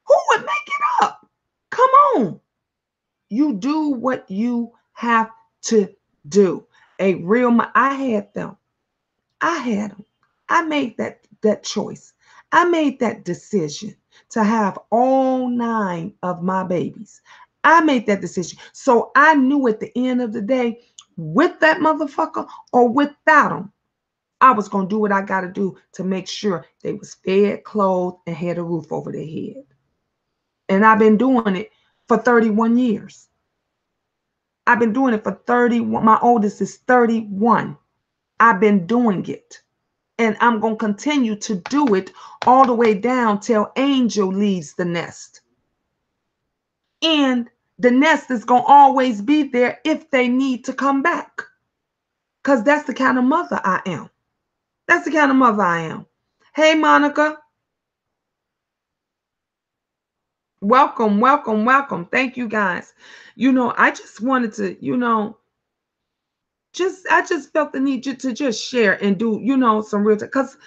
Who would make it up? Come on. You do what you have to do. I had them. I had them. I made that choice. I made that decision to have all 9 of my babies. I made that decision. So I knew at the end of the day, with that motherfucker or without him, I was going to do what I got to do to make sure they was fed, clothed, and had a roof over their head. And I've been doing it for 31 years. I've been doing it for 31. My oldest is 31. I've been doing it. And I'm going to continue to do it all the way down till Angel leaves the nest. And the nest is going to always be there if they need to come back. Because that's the kind of mother I am. That's the kind of mother I am. Hey, Monica. Welcome, welcome, welcome. Thank you, guys. I just wanted to, I just felt the need to just share and do, some real, because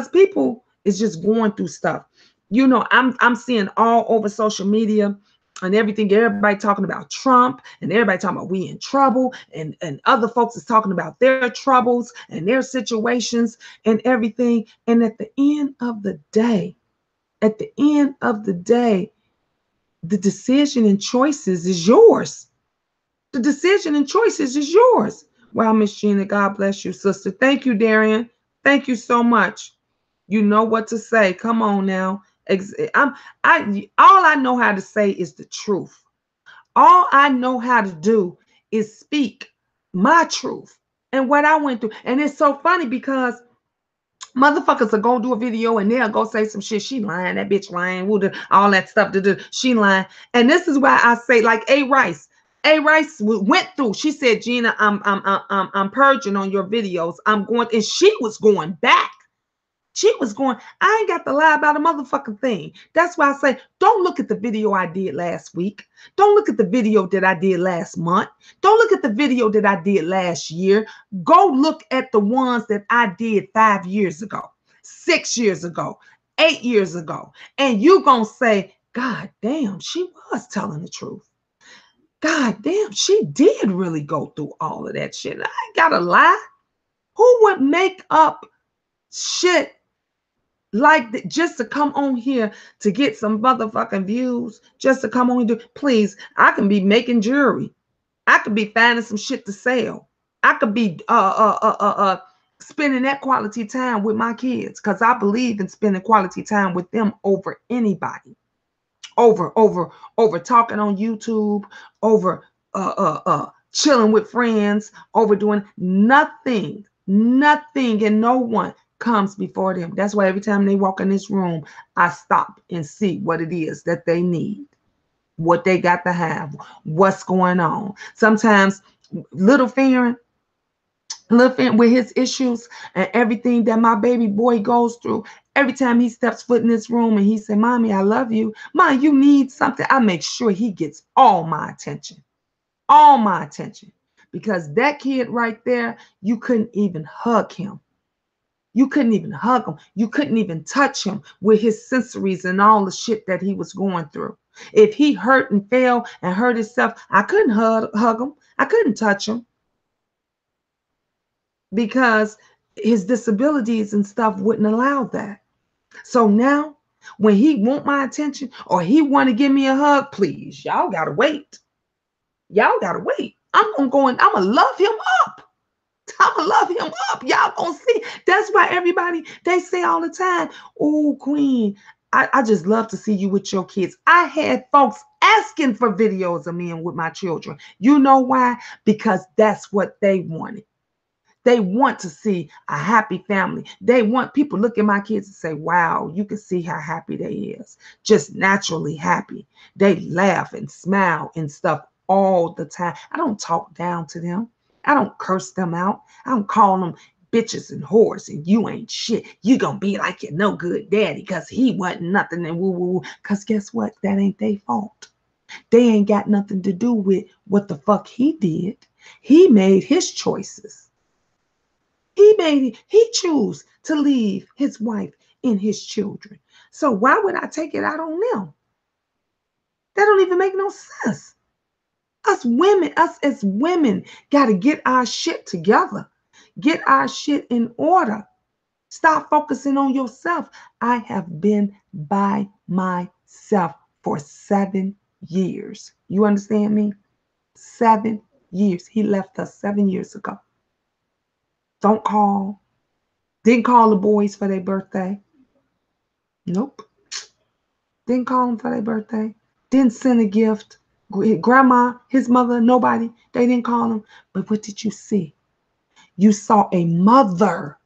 people is just going through stuff. I'm seeing all over social media and everything, everybody talking about Trump and everybody talking about we in trouble, and other folks is talking about their troubles and their situations and everything. And at the end of the day, the decision and choices is yours. The decision and choices is yours. Wow, Miss Gina, God bless you, sister. Thank you, Darian. Thank you so much. You know what to say. Come on now. All I know how to say is the truth. All I know how to do is speak my truth and what I went through. And it's so funny because motherfuckers are gonna do a video and they'll go say some shit. She lying, that bitch lying, all that stuff. She lying. And this is why I say, like A Rice went through. She said, Gina, I'm purging on your videos. I'm going, and she was going back. She was going, I ain't got to lie about a motherfucking thing. That's why I say, don't look at the video I did last week. Don't look at the video that I did last month. Don't look at the video that I did last year. Go look at the ones that I did 5 years ago, 6 years ago, 8 years ago. And you gonna say, God damn, she was telling the truth. God damn, she did really go through all of that shit. I ain't gotta lie. Who would make up shit like that just to come on here to get some motherfucking views, just to come on and do? Please, I can be making jewelry. I could be finding some shit to sell. I could be spending that quality time with my kids, because I believe in spending quality time with them over anybody, over talking on YouTube, over chilling with friends, over doing nothing and no one comes before them. That's why every time they walk in this room, I stop and see what it is that they need, what they got to have, what's going on. Sometimes little Farron, with his issues and everything that my baby boy goes through, every time he steps foot in this room and he said, Mommy, I love you. Mom, you need something. I make sure he gets all my attention. All my attention. Because that kid right there, you couldn't even hug him. You couldn't even hug him. You couldn't even touch him with his sensories and all the shit that he was going through. If he hurt and fell and hurt himself, I couldn't hug him. I couldn't touch him, because his disabilities and stuff wouldn't allow that. So now when he want my attention or he want to give me a hug, please, y'all gotta wait. Y'all gotta wait. I'm gonna love him up. I'm gonna love him up. Y'all gonna see. That's why everybody, they say all the time, oh, Queen, I just love to see you with your kids. I had folks asking for videos of me and with my children. You know why? Because that's what they wanted. They want to see a happy family. They want people look at my kids and say, wow, you can see how happy they is. Just naturally happy. They laugh and smile and stuff all the time. I don't talk down to them. I don't curse them out. I don't call them bitches and whores and you ain't shit. You gonna be like your no good daddy because he wasn't nothing and woo woo woo. Because guess what? That ain't their fault. They ain't got nothing to do with what the fuck he did. He made his choices. He chose to leave his wife and his children. So why would I take it out on them? That don't even make no sense. Us as women, got to get our shit together. Get our shit in order. Stop focusing on yourself. I have been by myself for 7 years. You understand me? 7 years. He left us 7 years ago. Don't call. Didn't call the boys for their birthday. Nope. Didn't call them for their birthday. Didn't send a gift. Grandma, his mother, nobody. They didn't call him. But what did you see? You saw a mother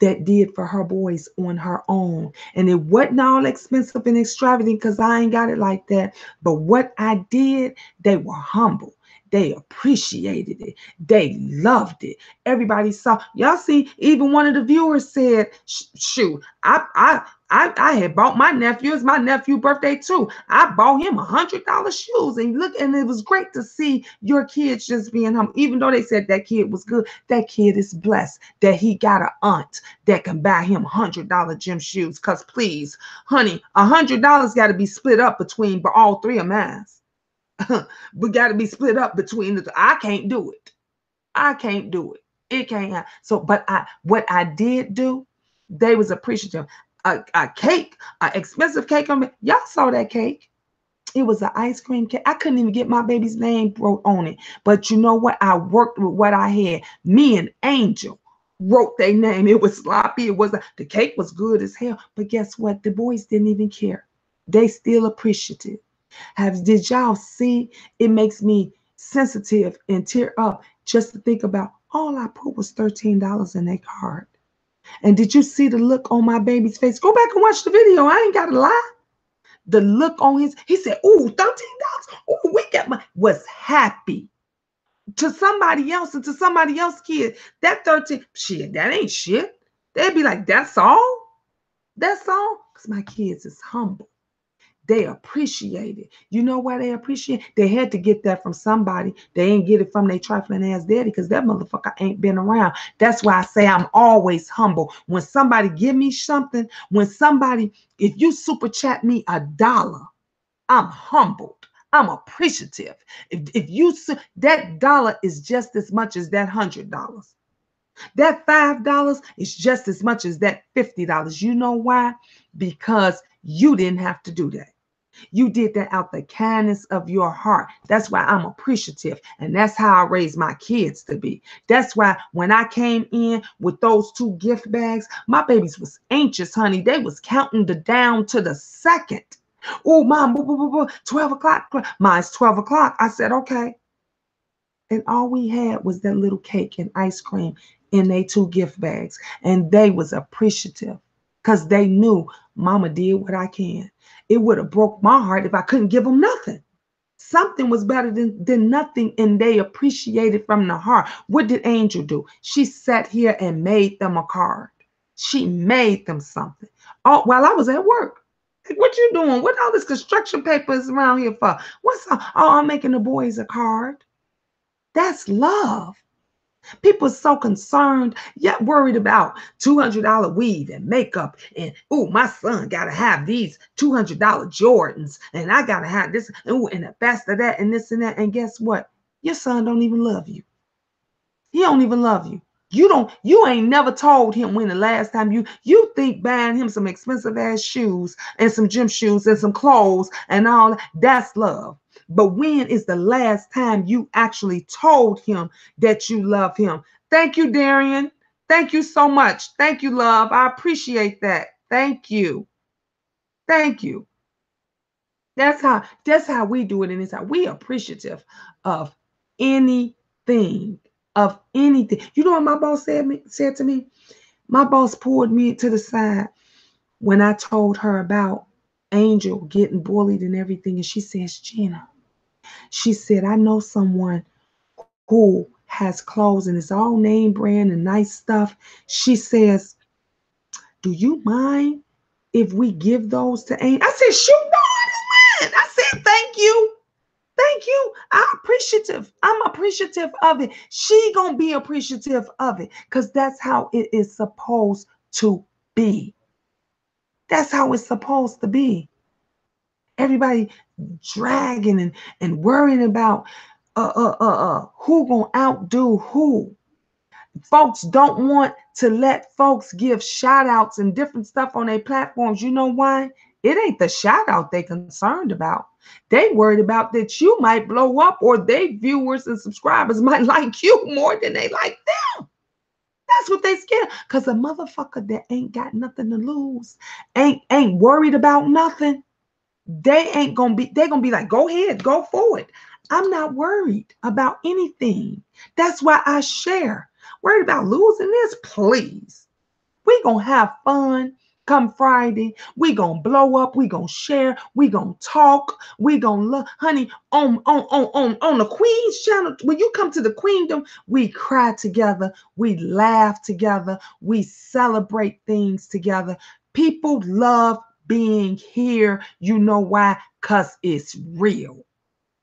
that did for her boys on her own. And it wasn't all expensive and extravagant because I ain't got it like that. But what I did, they were humble. They appreciated it. They loved it. Everybody saw. Y'all see, even one of the viewers said, shoot, I had bought my nephew. It's my nephew's birthday too. I bought him $100 shoes. And look, and it was great to see your kids just being humble. Even though they said that kid was good, that kid is blessed that he got an aunt that can buy him $100 gym shoes. Because please, honey, $100 got to be split up between all three of mine. We got to be split up between the two. I can't do it. I can't do it. It can't happen. So, but what I did do, they was appreciative. A cake, an expensive cake on me. Y'all saw that cake. It was an ice cream cake. I couldn't even get my baby's name wrote on it. But you know what? I worked with what I had. Me and Angel wrote their name. It was sloppy. It was the cake was good as hell. But guess what? The boys didn't even care. They still appreciative. Did y'all see? It makes me sensitive and tear up just to think about all I put was $13 in their card. And did you see the look on my baby's face? Go back and watch the video. I ain't got to lie. The look on he said, "Ooh, $13. Ooh, we got my," was happy. To somebody else and to somebody else's kid, that 13, shit, that ain't shit. They'd be like, that's all? That's all? Because my kids is humble. They appreciate it. You know why they appreciate it? They had to get that from somebody. They ain't get it from their trifling ass daddy because that motherfucker ain't been around. That's why I say I'm always humble. When somebody give me something, if you super chat me $1, I'm humbled. I'm appreciative. That dollar is just as much as that $100. That $5 is just as much as that $50. You know why? Because you didn't have to do that. You did that out the kindness of your heart. That's why I'm appreciative. And that's how I raised my kids to be. That's why when I came in with those 2 gift bags, my babies was anxious, honey. They was counting down to the second. Oh, mom, 12 o'clock. Mine's 12 o'clock. I said, okay. And all we had was that little cake and ice cream in they 2 gift bags. And they was appreciative because they knew mama did what I can. It would have broke my heart if I couldn't give them nothing. Something was better than nothing, and they appreciated from the heart. What did Angel do? She sat here and made them a card. She made them something. Oh, while I was at work. Like, what you doing? What all this construction paper is around here for? Oh, I'm making the boys a card. That's love. People are so concerned, yet worried about $200 weave and makeup. And, oh, my son got to have these $200 Jordans. And I got to have this. Ooh, and the best of that and this and that. And guess what? Your son don't even love you. He don't even love you. You ain't never told him when the last time you think buying him some expensive ass shoes and some gym shoes and some clothes and all that's love. But when is the last time you actually told him that you love him? Thank you, Darian. Thank you so much. Thank you, love. I appreciate that. Thank you. Thank you. That's how we do it in this house. We appreciative of anything. Of anything. You know what my boss said to me? My boss pulled me to the side when I told her about Angel getting bullied and everything. And she says, Gina, she said, I know someone who has clothes and it's all name brand and nice stuff. She says, do you mind if we give those to Angel? I said, shoot, no, I don't mind. I said, thank you. Thank you. I'm appreciative of it. She gonna be appreciative of it because that's how it is supposed to be. That's how it's supposed to be. Everybody dragging and worrying about who gonna outdo who. Folks don't want to let folks give shout outs and different stuff on their platforms. You know why? It ain't the shout out they concerned about. They worried about that you might blow up or they viewers and subscribers might like you more than they like them. That's what they scared. Because a motherfucker that ain't got nothing to lose, ain't worried about nothing. They're gonna be like, go ahead, go forward. I'm not worried about anything. That's why I share. Worried about losing this? Please. We gonna have fun come Friday. We gonna blow up. We gonna share. We gonna talk. We gonna look, honey, on the Queen's channel. When you come to the Queendom, we cry together. We laugh together. We celebrate things together. People love being here. You know why? Because it's real.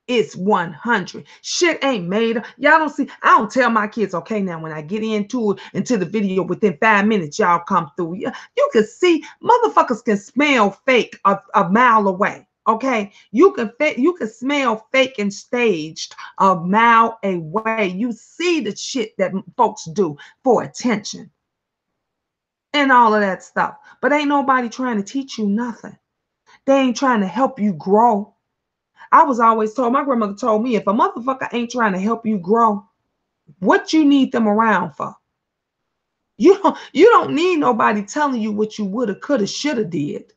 It's 100. Shit ain't made up. Y'all don't see. I don't tell my kids, okay, now when I get into the video within 5 minutes, y'all come through. You can see motherfuckers can smell fake a mile away. Okay, you can smell fake and staged a mile away. You see the shit that folks do for attention and all of that stuff. But ain't nobody trying to teach you nothing. They ain't trying to help you grow. I was always told, my grandmother told me, if a motherfucker ain't trying to help you grow, what you need them around for? You don't need nobody telling you what you woulda, coulda, shoulda did.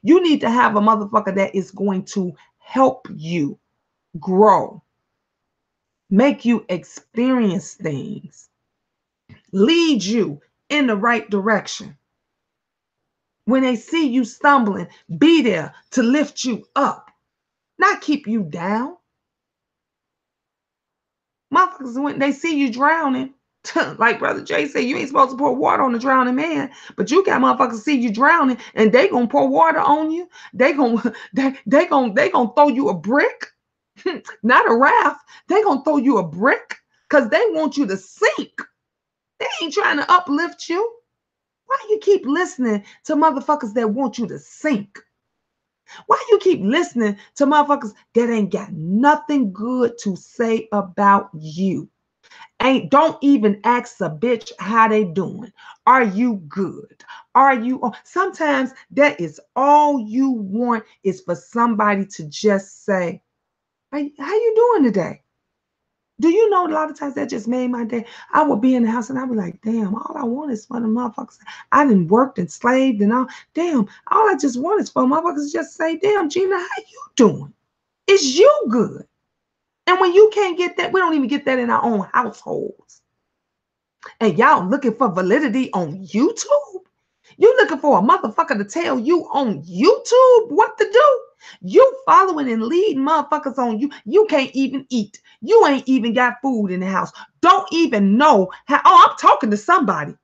You need to have a motherfucker that is going to help you grow, make you experience things, lead you in the right direction. When they see you stumbling, be there to lift you up. Not keep you down. Motherfuckers, when they see you drowning, like Brother Jay said, you ain't supposed to pour water on a drowning man, but you got motherfuckers see you drowning and they gonna pour water on you. They gonna throw you a brick, not a raft. They gonna throw you a brick because they want you to sink. They ain't trying to uplift you. Why you keep listening to motherfuckers that want you to sink? Why you keep listening to motherfuckers that ain't got nothing good to say about you? Don't even ask a bitch how they doing. Are you good? Are you on? Sometimes that is all you want, is for somebody to just say, hey, how you doing today? Do you know a lot of times that just made my day? I would be in the house and I'd be like, damn, all I want is for the motherfuckers. I done worked and slaved and all. Damn, all I just want is for motherfuckers to just say, damn, Gina, how you doing? Is you good? And when you can't get that, we don't even get that in our own households. And y'all looking for validity on YouTube? You looking for a motherfucker to tell you on YouTube what to do? You following and leading motherfuckers on you. You can't even eat. You ain't even got food in the house. Don't even know how. Oh, I'm talking to somebody.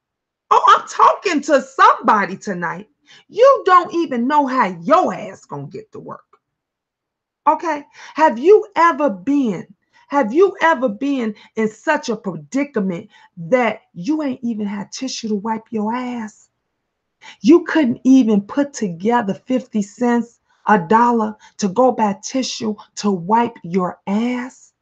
Oh, I'm talking to somebody tonight. You don't even know how your ass gonna get to work. Okay? Have you ever been in such a predicament that you ain't even had tissue to wipe your ass? You couldn't even put together 50 cents, $1 to go buy tissue to wipe your ass?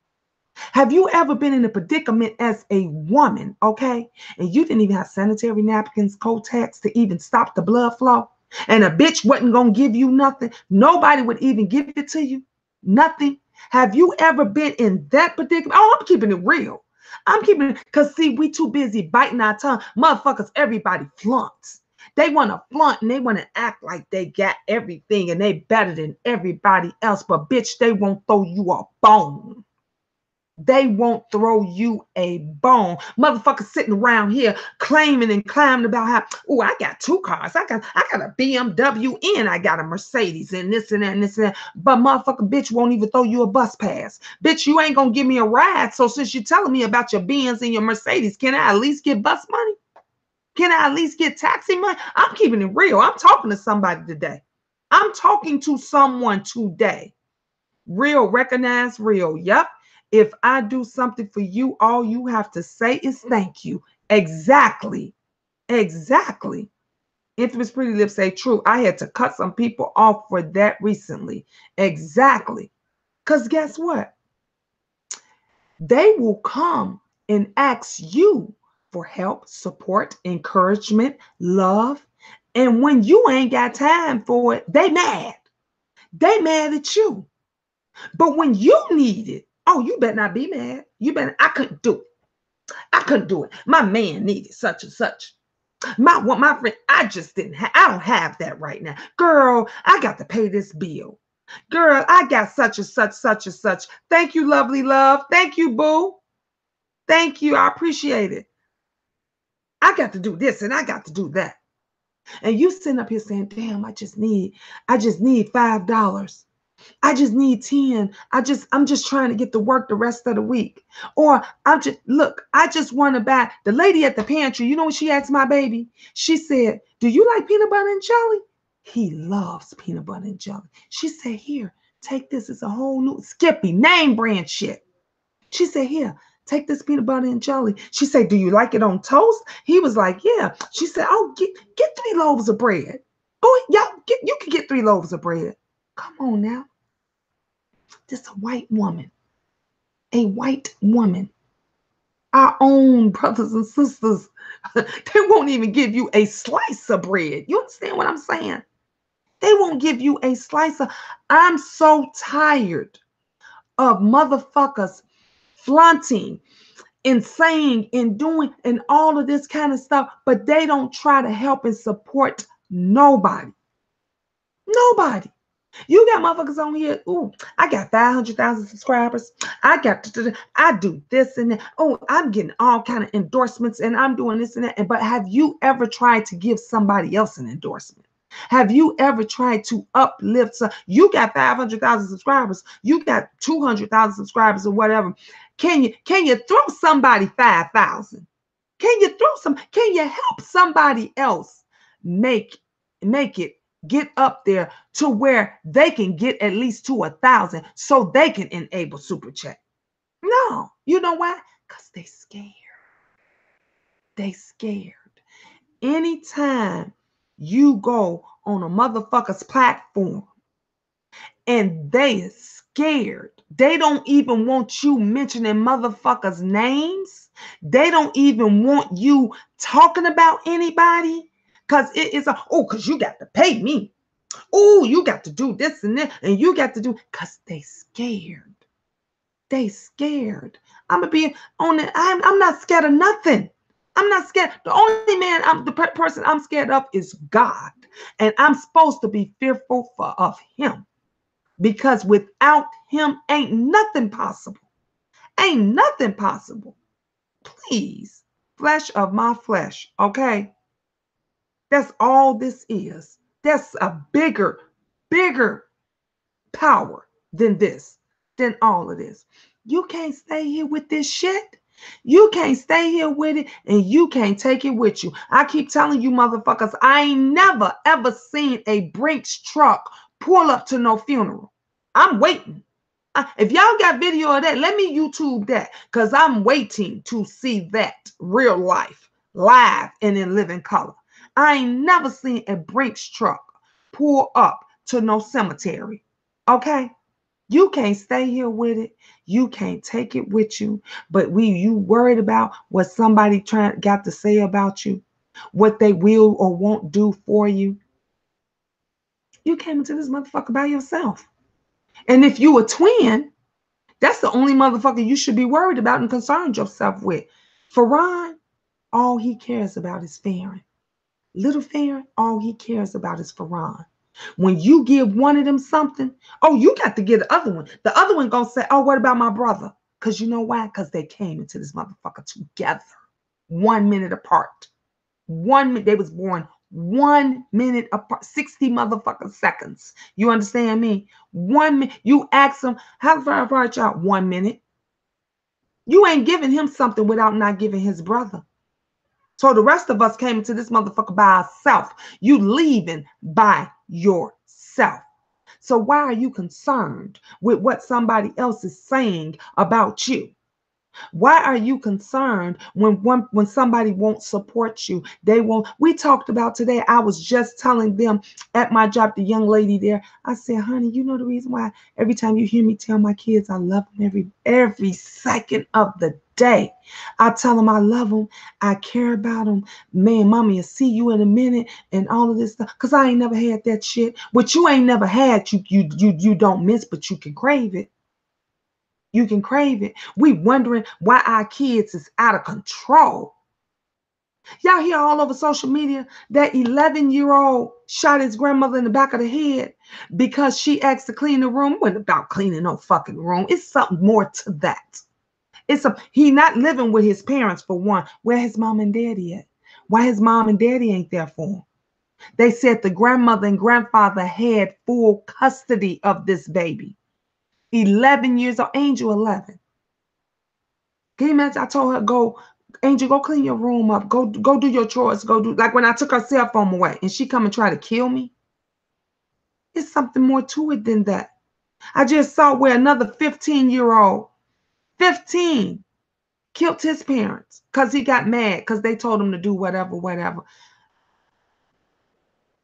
Have you ever been in a predicament as a woman, okay? And you didn't even have sanitary napkins, Kotex to even stop the blood flow? And a bitch wasn't gonna give you nothing. Nobody would even give it to you. Nothing. Have you ever been in that predicament? Oh, I'm keeping it real. I'm keeping it, because see, we too busy biting our tongue. Motherfuckers, everybody flunks. They want to flaunt and they want to act like they got everything and they better than everybody else. But bitch, they won't throw you a bone. They won't throw you a bone. Motherfuckers sitting around here claiming and climbing about how, oh, I got 2 cars. I got a BMW and I got a Mercedes and this and that and this and that. But motherfucker, bitch won't even throw you a bus pass. Bitch, you ain't gonna give me a ride. So since you're telling me about your Benz and your Mercedes, can I at least get bus money? Can I at least get taxi money? I'm keeping it real. I'm talking to somebody today. I'm talking to someone today. Real, recognize real. Yep. If I do something for you, all you have to say is thank you. Exactly. Exactly. Infamous Pretty Lips say true. I had to cut some people off for that recently. Exactly. Because guess what? They will come and ask you for help, support, encouragement, love. And when you ain't got time for it, they mad. They mad at you. But when you need it, oh, you better not be mad. You better, I couldn't do it. I couldn't do it. My man needed such and such. My friend, I don't have that right now. Girl, I got to pay this bill. Girl, I got such and such, such and such. Thank you, lovely love. Thank you, boo. Thank you. I appreciate it. I got to do this and I got to do that. And you sitting up here saying, damn, I just need $5. I just need 10. I'm just trying to get to work the rest of the week. Or I just want to buy. The lady at the pantry, you know what she asked my baby? She said, do you like peanut butter and jelly? He loves peanut butter and jelly. She said, here, take this. It's a whole new Skippy, name brand shit. She said, here, take this peanut butter and jelly. She said, do you like it on toast? He was like, yeah. She said, oh, get 3 loaves of bread. Go, y'all, you can get 3 loaves of bread. Come on now. This a white woman. A white woman. Our own brothers and sisters, they won't even give you a slice of bread. You understand what I'm saying? They won't give you a slice of. I'm so tired of motherfuckers flaunting and saying and doing and all of this kind of stuff, but they don't try to help and support nobody. Nobody. You got motherfuckers on here. Ooh, I got 500,000 subscribers. I do this and that. Oh, I'm getting all kind of endorsements and I'm doing this and that. But have you ever tried to give somebody else an endorsement? Have you ever tried to uplift? You got 500,000 subscribers. You got 200,000 subscribers or whatever. Can you throw somebody 5,000? Can you help somebody else make it get up there to where they can get at least to 1,000 so they can enable super chat? No. You know why? Because they scared. They scared. Anytime you go on a motherfucker's platform and they scared, they don't even want you mentioning motherfuckers' names. They don't even want you talking about anybody because it is because you got to pay me. Oh, you got to do this and that, and you got to do, because they scared. They scared. I'm gonna be on it. I'm not scared of nothing. I'm not scared. The only man, the person I'm scared of is God, and I'm supposed to be fearful of Him, because without Him, ain't nothing possible. Ain't nothing possible. Please, flesh of my flesh. Okay, that's all this is. That's a bigger power than this, than all of this. You can't stay here with this shit. You can't stay here with it, and you can't take it with you. I keep telling you motherfuckers, I ain't never ever seen a Brinks truck pull up to no funeral. I'm waiting. If y'all got video of that, let me YouTube that, because I'm waiting to see that real life, live and in living color. I ain't never seen a Brinks truck pull up to no cemetery. Okay? You can't stay here with it. You can't take it with you. But you worried about what somebody got to say about you, what they will or won't do for you. You came into this motherfucker by yourself. And if you a twin, that's the only motherfucker you should be worried about and concerned yourself with. Ferran, all he cares about is Farron. Little Farron, all he cares about is Ferran. When you give one of them something, oh, you got to get the other one. The other one gonna say, oh, what about my brother? Because you know why? Because they came into this motherfucker together, 1 minute apart. 1 minute, they was born 1 minute apart, 60 motherfucking seconds. You understand me? 1 minute. You ask them, how far apart y'all? 1 minute. You ain't giving him something without not giving his brother. So the rest of us came into this motherfucker by ourselves. You leaving by yourself. So why are you concerned with what somebody else is saying about you? Why are you concerned when somebody won't support you? They won't. We talked about today. I was just telling them at my job, the young lady there, I said, honey, you know the reason why every time you hear me tell my kids I love them every second of the day. I tell them I love them. I care about them. Man, mommy will see you in a minute and all of this stuff. Because I ain't never had that shit. What you ain't never had, you don't miss, but you can crave it. You can crave it. We wondering why our kids is out of control. Y'all hear all over social media that 11-year-old shot his grandmother in the back of the head because she asked to clean the room. It wasn't about cleaning no fucking room. It's something more to that. He not living with his parents, for one. Where his mom and daddy at? Why his mom and daddy ain't there for him? They said the grandmother and grandfather had full custody of this baby. 11 years old, Angel 11. Can you imagine? I told her, go, Angel, go clean your room up. Go do your chores. Go do, like when I took her cell phone away and she come and try to kill me. It's something more to it than that. I just saw where another 15-year-old, 15, killed his parents because he got mad because they told him to do whatever.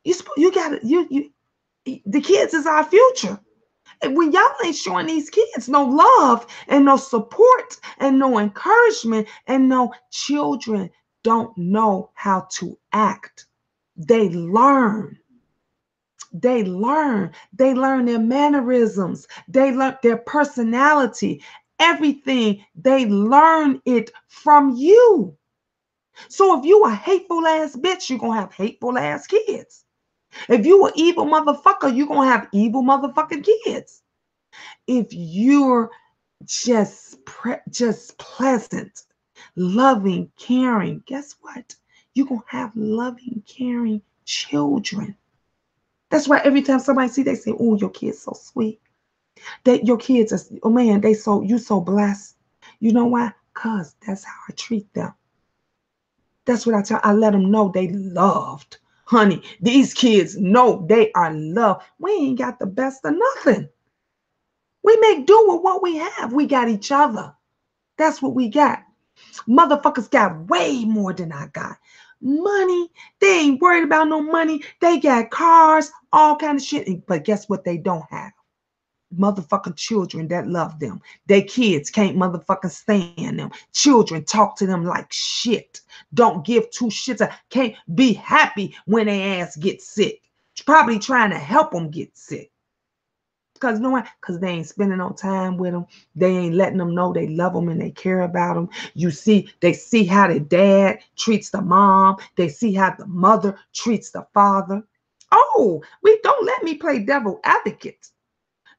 The kids is our future. And when y'all ain't showing these kids no love and no support and no encouragement, and no, children don't know how to act. They learn. They learn their mannerisms. They learn their personality. Everything, they learn it from you. So if you a hateful ass bitch, you're going to have hateful ass kids. If you an evil motherfucker, you're going to have evil motherfucking kids. If you're just pleasant, loving, caring, guess what? You're going to have loving, caring children. That's why every time somebody see, they say, oh, your kid's so sweet. Your kids are, oh man, you so blessed. You know why? Because that's how I treat them. That's what I let them know they loved. Honey, these kids know they are loved. We ain't got the best of nothing. We make do with what we have. We got each other. That's what we got. Motherfuckers got way more than I got. Money. They ain't worried about no money. They got cars, all kind of shit. But guess what they don't have? motherfucking children that love them. They kids can't motherfucking stand them. Children talk to them like shit. Don't give two shits. Can't be happy when they ass get sick. Probably trying to help them get sick. Because you know why? Because they ain't spending no time with them. They ain't letting them know they love them and they care about them. You see, they see how the dad treats the mom. They see how the mother treats the father. Oh, we don't let me play devil advocate.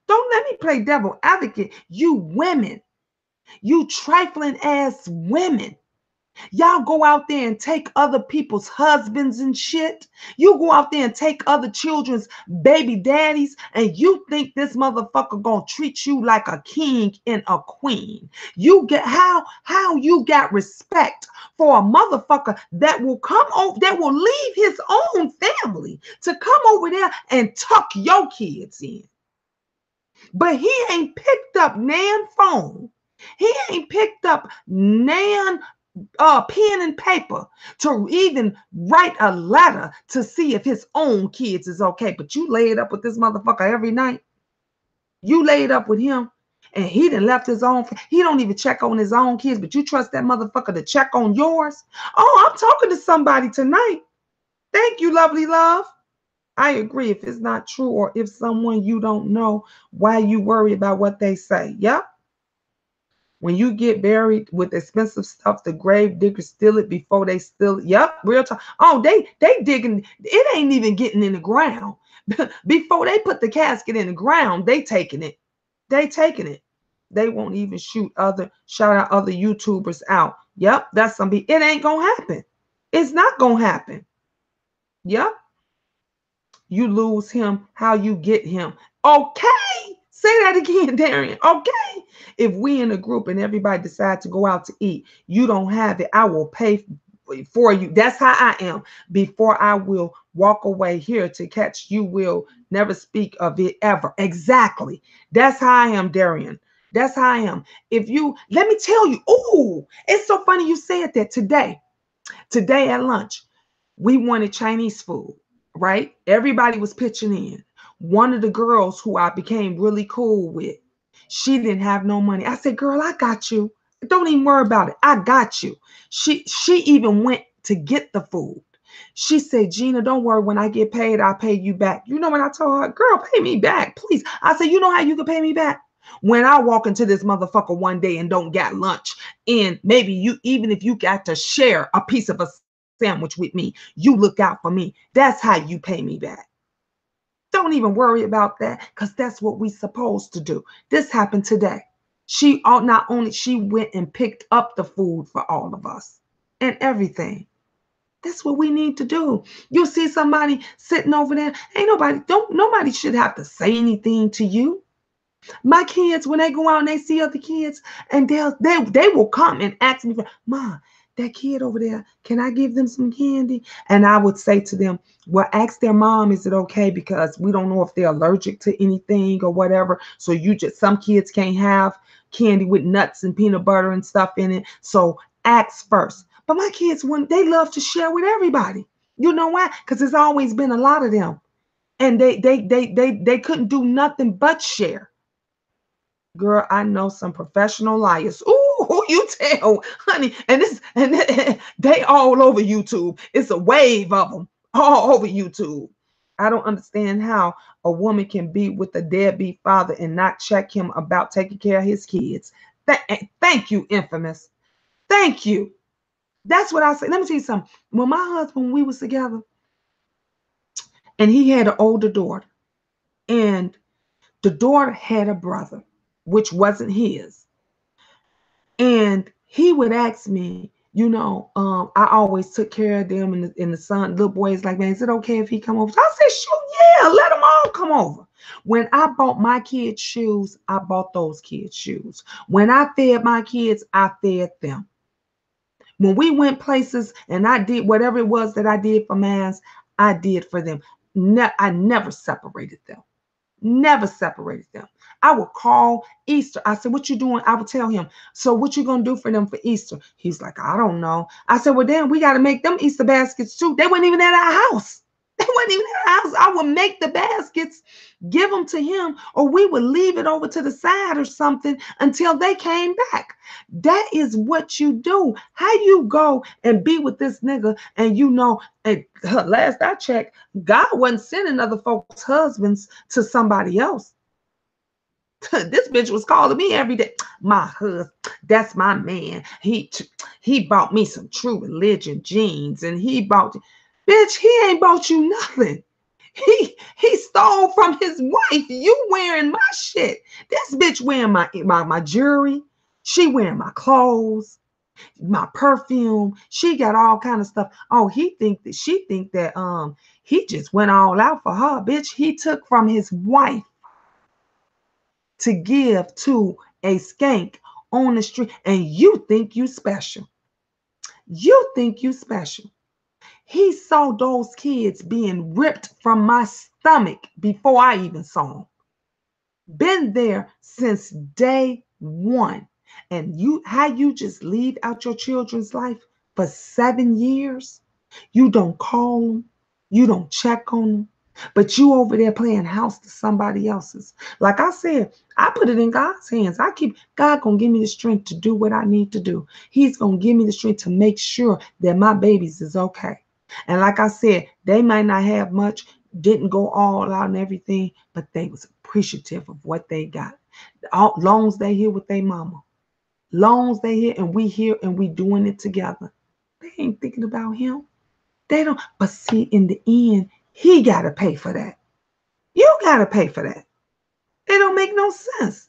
Don't let me play devil advocate. You women, you trifling ass women. Y'all go out there and take other people's husbands and shit. You go out there and take other children's baby daddies, and you think this motherfucker gonna treat you like a king and a queen. You get how you got respect for a motherfucker that will come over, that will leave his own family to come over there and tuck your kids in. But he ain't picked up Nan phone. He ain't picked up Nan pen and paper to even write a letter to see if his own kids is okay. But you laid up with this motherfucker every night. You laid up with him, and he done left his own. He don't even check on his own kids, but you trust that motherfucker to check on yours. Oh, I'm talking to somebody tonight. Thank you, lovely love. I agree. If it's not true, or if someone you don't know, why you worry about what they say? Yep. When you get buried with expensive stuff, the grave diggers steal it before they steal it. Yep, real talk. Oh, they digging. It ain't even getting in the ground. Before they put the casket in the ground, they taking it. They taking it. They won't even shout out other YouTubers out. Yep, that's gonna be. It ain't gonna happen. It's not gonna happen. Yep. You lose him. How you get him? Okay. Say that again, Darian. Okay. If we in a group and everybody decide to go out to eat, you don't have it, I will pay for you. That's how I am. Before I will walk away here to catch, you will never speak of it ever. Exactly. That's how I am, Darian. That's how I am. If you, let me tell you, oh, it's so funny you said that today. Today at lunch, we wanted Chinese food, right? Everybody was pitching in. One of the girls who I became really cool with, she didn't have no money. I said, girl, I got you. Don't even worry about it. I got you. She even went to get the food. She said, Gina, don't worry. When I get paid, I'll pay you back. You know what I told her? Girl, pay me back, please. I said, you know how you can pay me back? When I walk into this motherfucker one day and don't got lunch, and maybe you, even if you got to share a piece of a sandwich with me, you look out for me. That's how you pay me back. Don't even worry about that, because that's what we supposed to do. This happened today. She not only she went and picked up the food for all of us and everything. That's what we need to do. You see somebody sitting over there, ain't nobody should have to say anything to you. My kids, when they go out and they see other kids, and they will come and ask me, Ma, that kid over there, can I give them some candy? And I would say to them, well, ask their mom, is it okay? Because we don't know if they're allergic to anything or whatever. So some kids can't have candy with nuts and peanut butter and stuff in it. So ask first. But my kids, they love to share with everybody. You know why? Because there's always been a lot of them. And they couldn't do nothing but share. Girl, I know some professional liars. Ooh, who you tell, honey? And they all over YouTube. It's a wave of them all over YouTube. I don't understand how a woman can be with a deadbeat father and not check him about taking care of his kids. Thank you, infamous. Thank you. That's what I say. Let me tell you something. When my husband, we was together, and he had an older daughter, and the daughter had a brother, which wasn't his. And he would ask me, I always took care of them, and the son, little boy is like, man, is it okay if he come over? I said, sure, yeah, let them all come over. When I bought my kids shoes, I bought those kids shoes. When I fed my kids, I fed them. When we went places and I did whatever it was that I did for mans, I did for them. I never separated them. Never separated them. I would call Easter. I said, what you doing? I would tell him, so what you going to do for them for Easter? He's like, I don't know. I said, well, then we got to make them Easter baskets too. They weren't even at our house. wasn't even her house. I would make the baskets, give them to him, or we would leave it over to the side or something until they came back. That is what you do. How you go and be with this nigga and you know, and last I checked, God wasn't sending other folks' husbands to somebody else. This bitch was calling me every day. My husband, that's my man. He bought me some True Religion jeans, and he bought, bitch, he ain't bought you nothing. He stole from his wife. You wearing my shit. This bitch wearing my jewelry. She wearing my clothes, my perfume. She got all kind of stuff. Oh, she think that he just went all out for her. Bitch, he took from his wife to give to a skank on the street, and you think you special. You think you special. He saw those kids being ripped from my stomach before I even saw them. Been there since day one. And how you just leave out your children's life for 7 years? You don't call them. You don't check on them. But you over there playing house to somebody else's. Like I said, I put it in God's hands. God gonna give me the strength to do what I need to do. He's gonna give me the strength to make sure that my babies is okay. And like I said, they might not have much, didn't go all out and everything, but they was appreciative of what they got. Long as they here with their mama. Long as they here and we here and we doing it together. They ain't thinking about him. They don't. But see, in the end, he got to pay for that. You got to pay for that. It don't make no sense.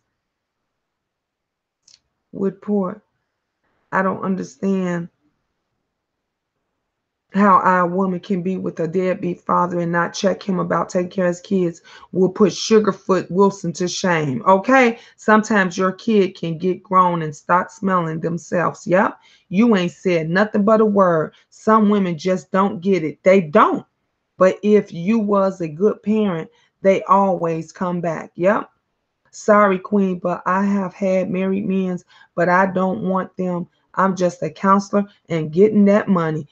Woodport, I don't understand how our woman can be with a deadbeat father and not check him about taking care of his kids. Will put Sugarfoot Wilson to shame. Okay? Sometimes your kid can get grown and start smelling themselves. Yep. You ain't said nothing but a word. Some women just don't get it. They don't. But if you was a good parent, they always come back. Yep. Sorry, Queen, but I have had married men, but I don't want them. I'm just a counselor and getting that money.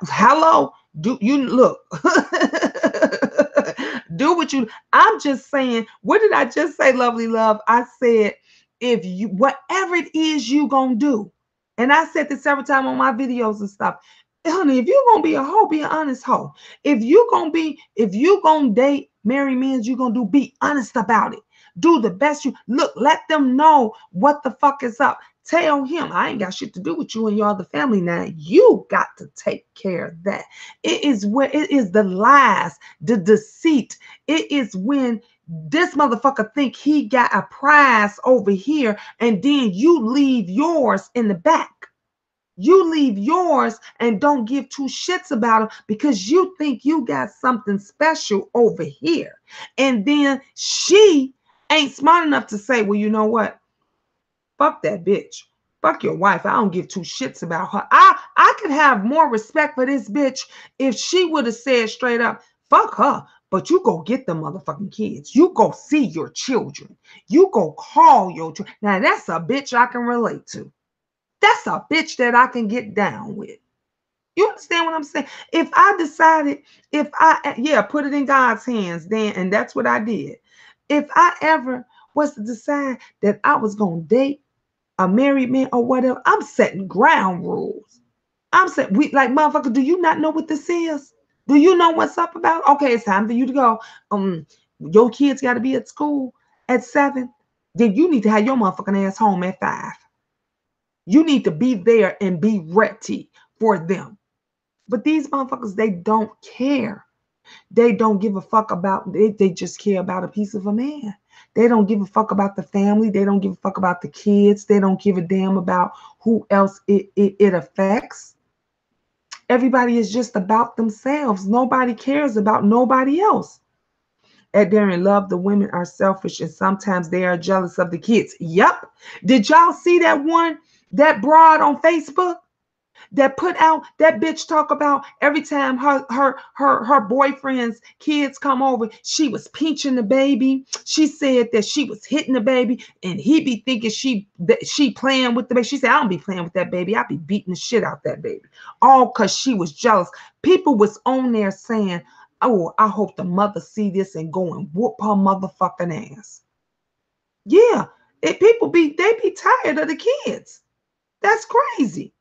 Hello? Do you look? Do what you. I'm just saying. What did I just say, lovely love? I said, if you, whatever it is you gonna do, and I said this several times on my videos and stuff. Honey, if you're gonna be a hoe, be an honest hoe. If you gonna date, marry men, you're gonna be honest about it. Do the best you look, let them know what the fuck is up. Tell him, I ain't got shit to do with you and your other family now. You got to take care of that. It is the lies, the deceit. It is when this motherfucker think he got a prize over here, and then you leave yours in the back. You leave yours and don't give two shits about them because you think you got something special over here. And then she ain't smart enough to say, well, you know what? Fuck that bitch. Fuck your wife. I don't give two shits about her. I could have more respect for this bitch if she would have said straight up, fuck her. But you go get the motherfucking kids. You go see your children. You go call your children. Now that's a bitch I can relate to. That's a bitch that I can get down with. You understand what I'm saying? If I decided, put it in God's hands then, and that's what I did. If I ever was to decide that I was going to date a married man or whatever, I'm setting ground rules. I'm saying, like, motherfucker, do you not know what this is? Do you know what's up about? Okay, it's time for you to go. Your kids got to be at school at 7. Then you need to have your motherfucking ass home at 5. You need to be there and be ready for them. But these motherfuckers, they don't care. They don't give a fuck about it. They just care about a piece of a man. They don't give a fuck about the family. They don't give a fuck about the kids. They don't give a damn about who else it affects. Everybody is just about themselves. Nobody cares about nobody else. Ed Darren, love the women are selfish and sometimes they are jealous of the kids. Yep. Did y'all see that broad on Facebook that put out that bitch talk about every time her boyfriend's kids come over, she was pinching the baby. She said that she was hitting the baby and he be thinking she playing with the baby. She said, I don't be playing with that baby. I be beating the shit out that baby. All because she was jealous. People was on there saying, Oh, I hope the mother see this and go and whoop her motherfucking ass. Yeah, people they be tired of the kids. That's crazy.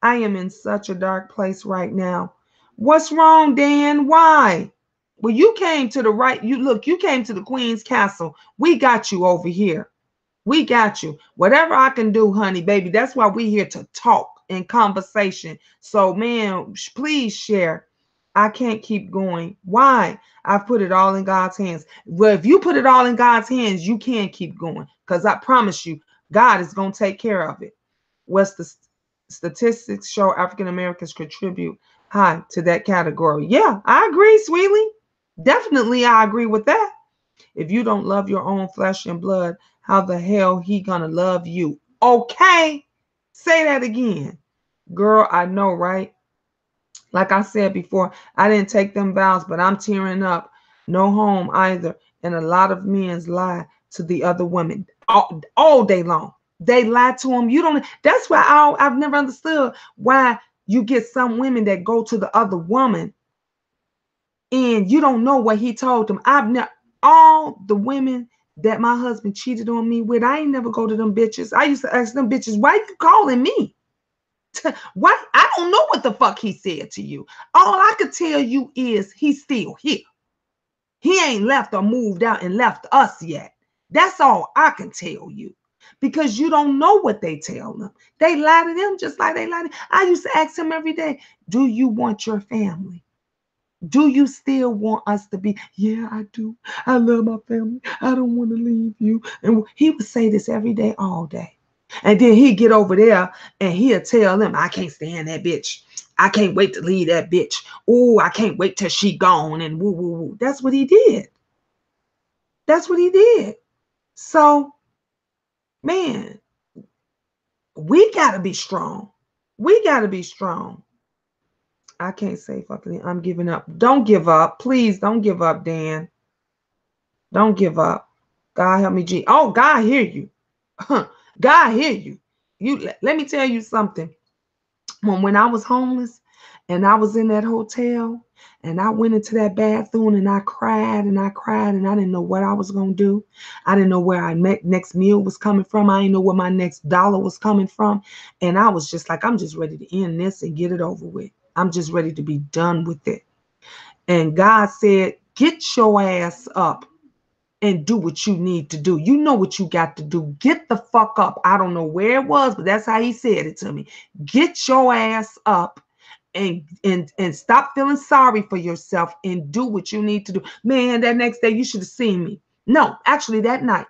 I am in such a dark place right now. What's wrong, Dan? Why? Well, you came to the right. You came to the Queen's Castle. We got you over here. We got you. Whatever I can do, honey, baby. That's why we here to talk and conversation. So, man, please share. I can't keep going. Why? I've put it all in God's hands. Well, if you put it all in God's hands, you can't keep going. Because I promise you, God is going to take care of it. What's the statistics show African Americans contribute high to that category? Yeah, I agree, sweetie. Definitely, I agree with that. If you don't love your own flesh and blood, how the hell he gonna love you? Okay, say that again. Girl, I know, right? Like I said before, I didn't take them vows, but I'm tearing up. No home either. And a lot of men's lie to the other women all day long. They lie to them. You don't. That's why I've never understood why you get some women that go to the other woman and you don't know what he told them. I've never, all the women that my husband cheated on me with, I ain't never go to them bitches. I used to ask them bitches, why you calling me? Why? I don't know what the fuck he said to you. All I could tell you is he's still here. He ain't left or moved out and left us yet. That's all I can tell you. Because you don't know what they tell them. They lie to them just like they lie to. I used to ask him every day, do you want your family? Do you still want us to be? Yeah, I do. I love my family. I don't want to leave you. And he would say this every day, all day. And then he'd get over there and he'll tell them, I can't stand that bitch. I can't wait to leave that bitch. Oh, I can't wait till she gone and woo, woo, woo. That's what he did. That's what he did. So, man, we got to be strong. We got to be strong. I can't say fucking I'm giving up. Don't give up. Please don't give up, Dan. Don't give up. God help me, G. Oh, God hear you. God hear you. Let me tell you something. When I was homeless and I was in that hotel and I went into that bathroom and I cried and I cried and I didn't know what I was going to do. I didn't know where my next meal was coming from. I didn't know where my next dollar was coming from. And I was just like, I'm just ready to end this and get it over with. I'm just ready to be done with it. And God said, get your ass up and do what you need to do. You know what you got to do. Get the fuck up. I don't know where it was, but that's how he said it to me. Get your ass up and stop feeling sorry for yourself and do what you need to do. Man, that next day you should have seen me. No, actually that night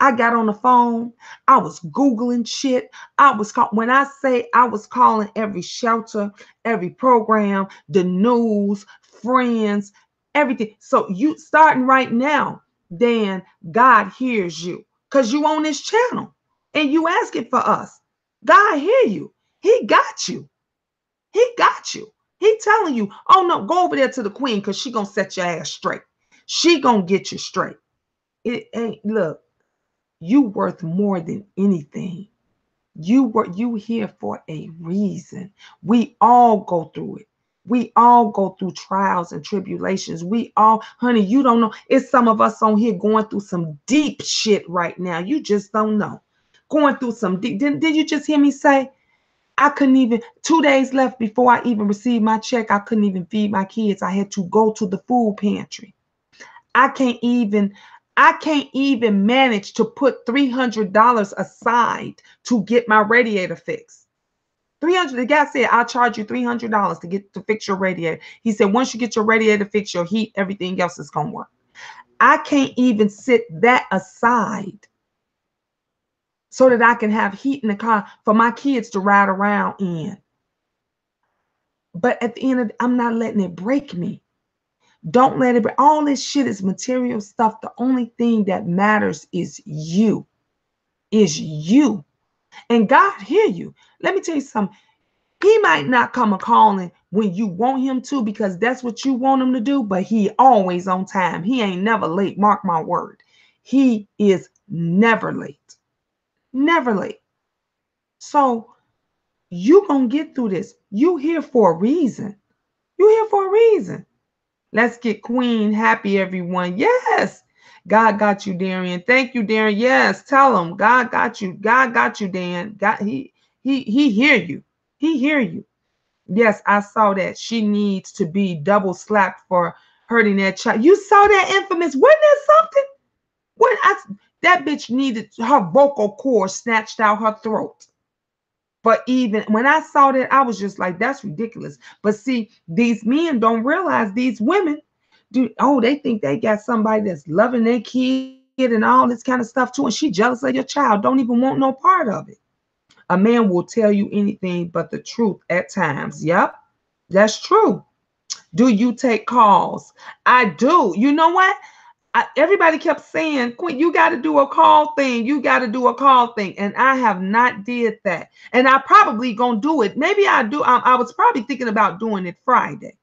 I got on the phone. I was Googling shit. When I say I was calling every shelter, every program, the news, friends, everything. So you starting right now, then God hears you because you on this channel and you asking for us. God hear you. He got you. He got you. He telling you, oh no, go over there to the queen because she gonna set your ass straight. She gonna get you straight. It ain't, look, you worth more than anything. You here for a reason. We all go through it. We all go through trials and tribulations. We all, honey, you don't know. It's some of us on here going through some deep shit right now. You just don't know. Going through some deep. Did you just hear me say? I couldn't even, 2 days left before I even received my check. I couldn't even feed my kids. I had to go to the food pantry. I can't even manage to put $300 aside to get my radiator fixed. 300. The guy said, I'll charge you $300 to fix your radiator. He said, once you get your radiator fixed, your heat, everything else is going to work. I can't even sit that aside so that I can have heat in the car for my kids to ride around in. But at the end of I'm not letting it break me. Don't let it break. All this shit is material stuff. The only thing that matters is you. Is you. And God hear you. Let me tell you something. He might not come a calling when you want him to because that's what you want him to do, but he always on time. He ain't never late. Mark my word. He is never late. Never late. So you gonna get through this. You here for a reason. You here for a reason. Let's get Queen happy, everyone. Yes. God got you, Darian. Thank you, Darian. Yes. Tell him God got you. God got you, Dan. God, he hear you. He hear you. Yes, I saw that. She needs to be double slapped for hurting that child. You saw that infamous. Wasn't that something? When that bitch needed her vocal cord snatched out her throat. But even when I saw that, I was just like, that's ridiculous. But see, these men don't realize these women do. Oh, they think they got somebody that's loving their kid and all this kind of stuff too. And she jealous of your child. Don't even want no part of it. A man will tell you anything but the truth at times. Yep, that's true. Do you take calls? I do. You know what? Everybody kept saying, Quinn, you got to do a call thing. You got to do a call thing. And I have not did that. And I probably going to do it. Maybe I do. I was probably thinking about doing it Friday.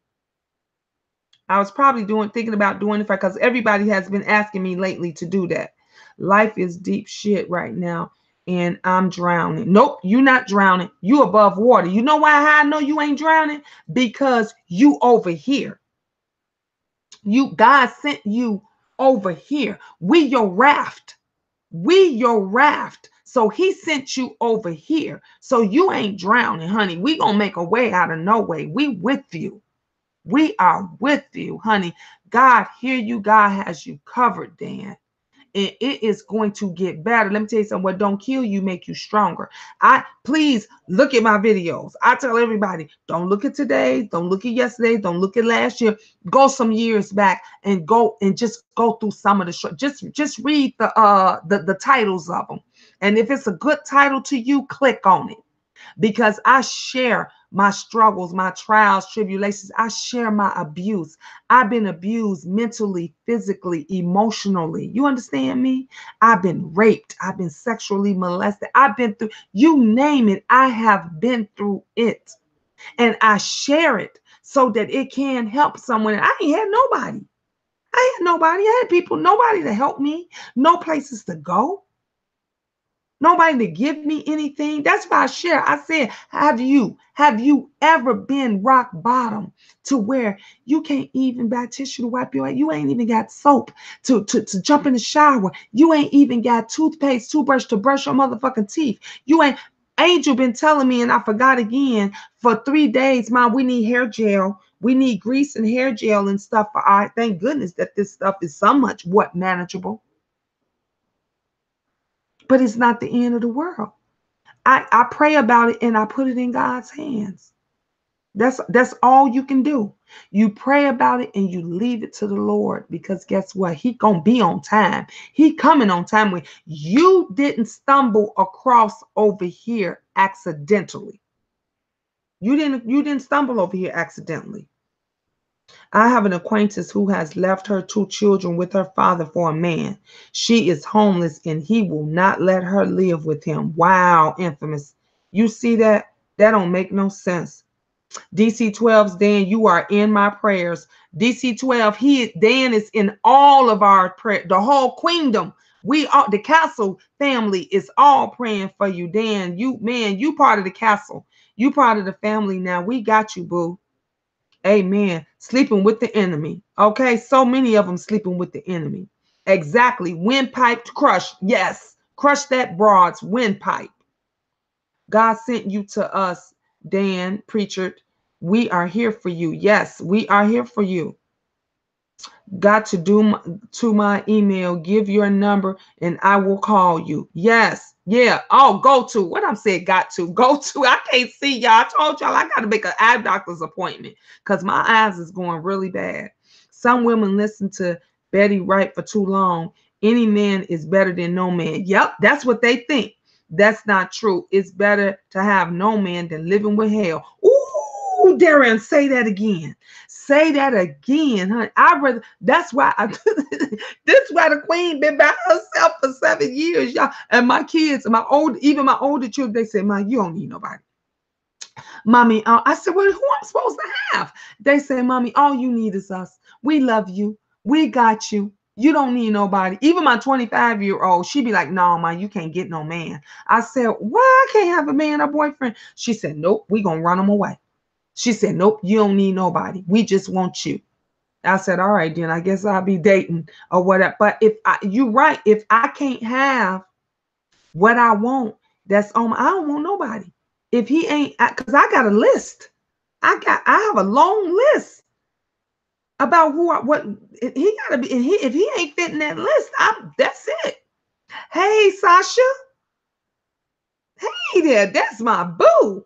I was probably thinking about doing it Friday because everybody has been asking me lately to do that. Life is deep shit right now. And I'm drowning. Nope, you're not drowning. You above water. You know why I know you ain't drowning? Because you over here. God sent you over here. We your raft. We your raft. So he sent you over here. So you ain't drowning, honey. We gonna make a way out of no way. We with you. We are with you, honey. God hear you. God has you covered, Dan. And it is going to get better. Let me tell you something. What don't kill you make you stronger. Please look at my videos. I tell everybody, don't look at today, don't look at yesterday, don't look at last year. Go some years back and go and just go through some of the just read the titles of them. And if it's a good title to you, click on it. Because I share my struggles, my trials, tribulations. I share my abuse. I've been abused mentally, physically, emotionally. You understand me? I've been raped. I've been sexually molested. I've been through, you name it. I have been through it. And I share it so that it can help someone. I ain't had nobody. I had nobody. I had people, nobody to help me, no places to go. Nobody to give me anything. That's why I share. I said, have you ever been rock bottom to where you can't even buy tissue to wipe your ass? You ain't even got soap to jump in the shower. You ain't even got toothpaste, toothbrush to brush your motherfucking teeth. You ain't. Angel been telling me, and I forgot again, for 3 days, Mom, we need hair gel. We need grease and hair gel and stuff. Thank goodness that this stuff is so much manageable. But it's not the end of the world. I pray about it and I put it in God's hands. That's all you can do. You pray about it and you leave it to the Lord, because guess what? He gonna be on time. He coming on time. When you didn't stumble across over here accidentally. You didn't stumble over here accidentally. I have an acquaintance who has left her 2 children with her father for a man. She is homeless and he will not let her live with him. Wow, infamous. You see that? That don't make no sense. DC-12's Dan, you are in my prayers. DC-12, Dan is in all of our prayer. The whole queendom. The castle family is all praying for you, Dan. You part of the castle. You part of the family now. We got you, boo. Amen. Sleeping with the enemy. Okay. So many of them sleeping with the enemy. Exactly. Windpipe crush. Yes. Crush that broad's windpipe. God sent you to us, Dan Preacher. We are here for you. Yes, we are here for you. Got to do to my email, give your number and I will call you. Yes. Yeah. Oh, go to what I'm saying. Got to go to. I can't see y'all. I told y'all I got to make an eye doctor's appointment because my eyes is going really bad. Some women listen to Betty Wright for too long. Any man is better than no man. Yep. That's what they think. That's not true. It's better to have no man than living with hell. Ooh, Darren, say that again. Say that again, honey. That's why this why the queen been by herself for 7 years, y'all. And my kids, even my older children, they say, "Mom, you don't need nobody." Mommy, I said, "Well, who I'm supposed to have?" They say, "Mommy, all you need is us. We love you. We got you. You don't need nobody." Even my 25-year-old, she be like, "No, man, you can't get no man." I said, "Why I can't have a man or boyfriend?" She said, "Nope, we gonna run them away." She said, "Nope, you don't need nobody. We just want you." I said, all right, then I guess I'll be dating or whatever. But you're right, if I can't have what I want, I don't want nobody. If he ain't, because I got a list. I have a long list about what he gotta be. And if he ain't fitting that list, that's it. Hey, Sasha. Hey there, that's my boo.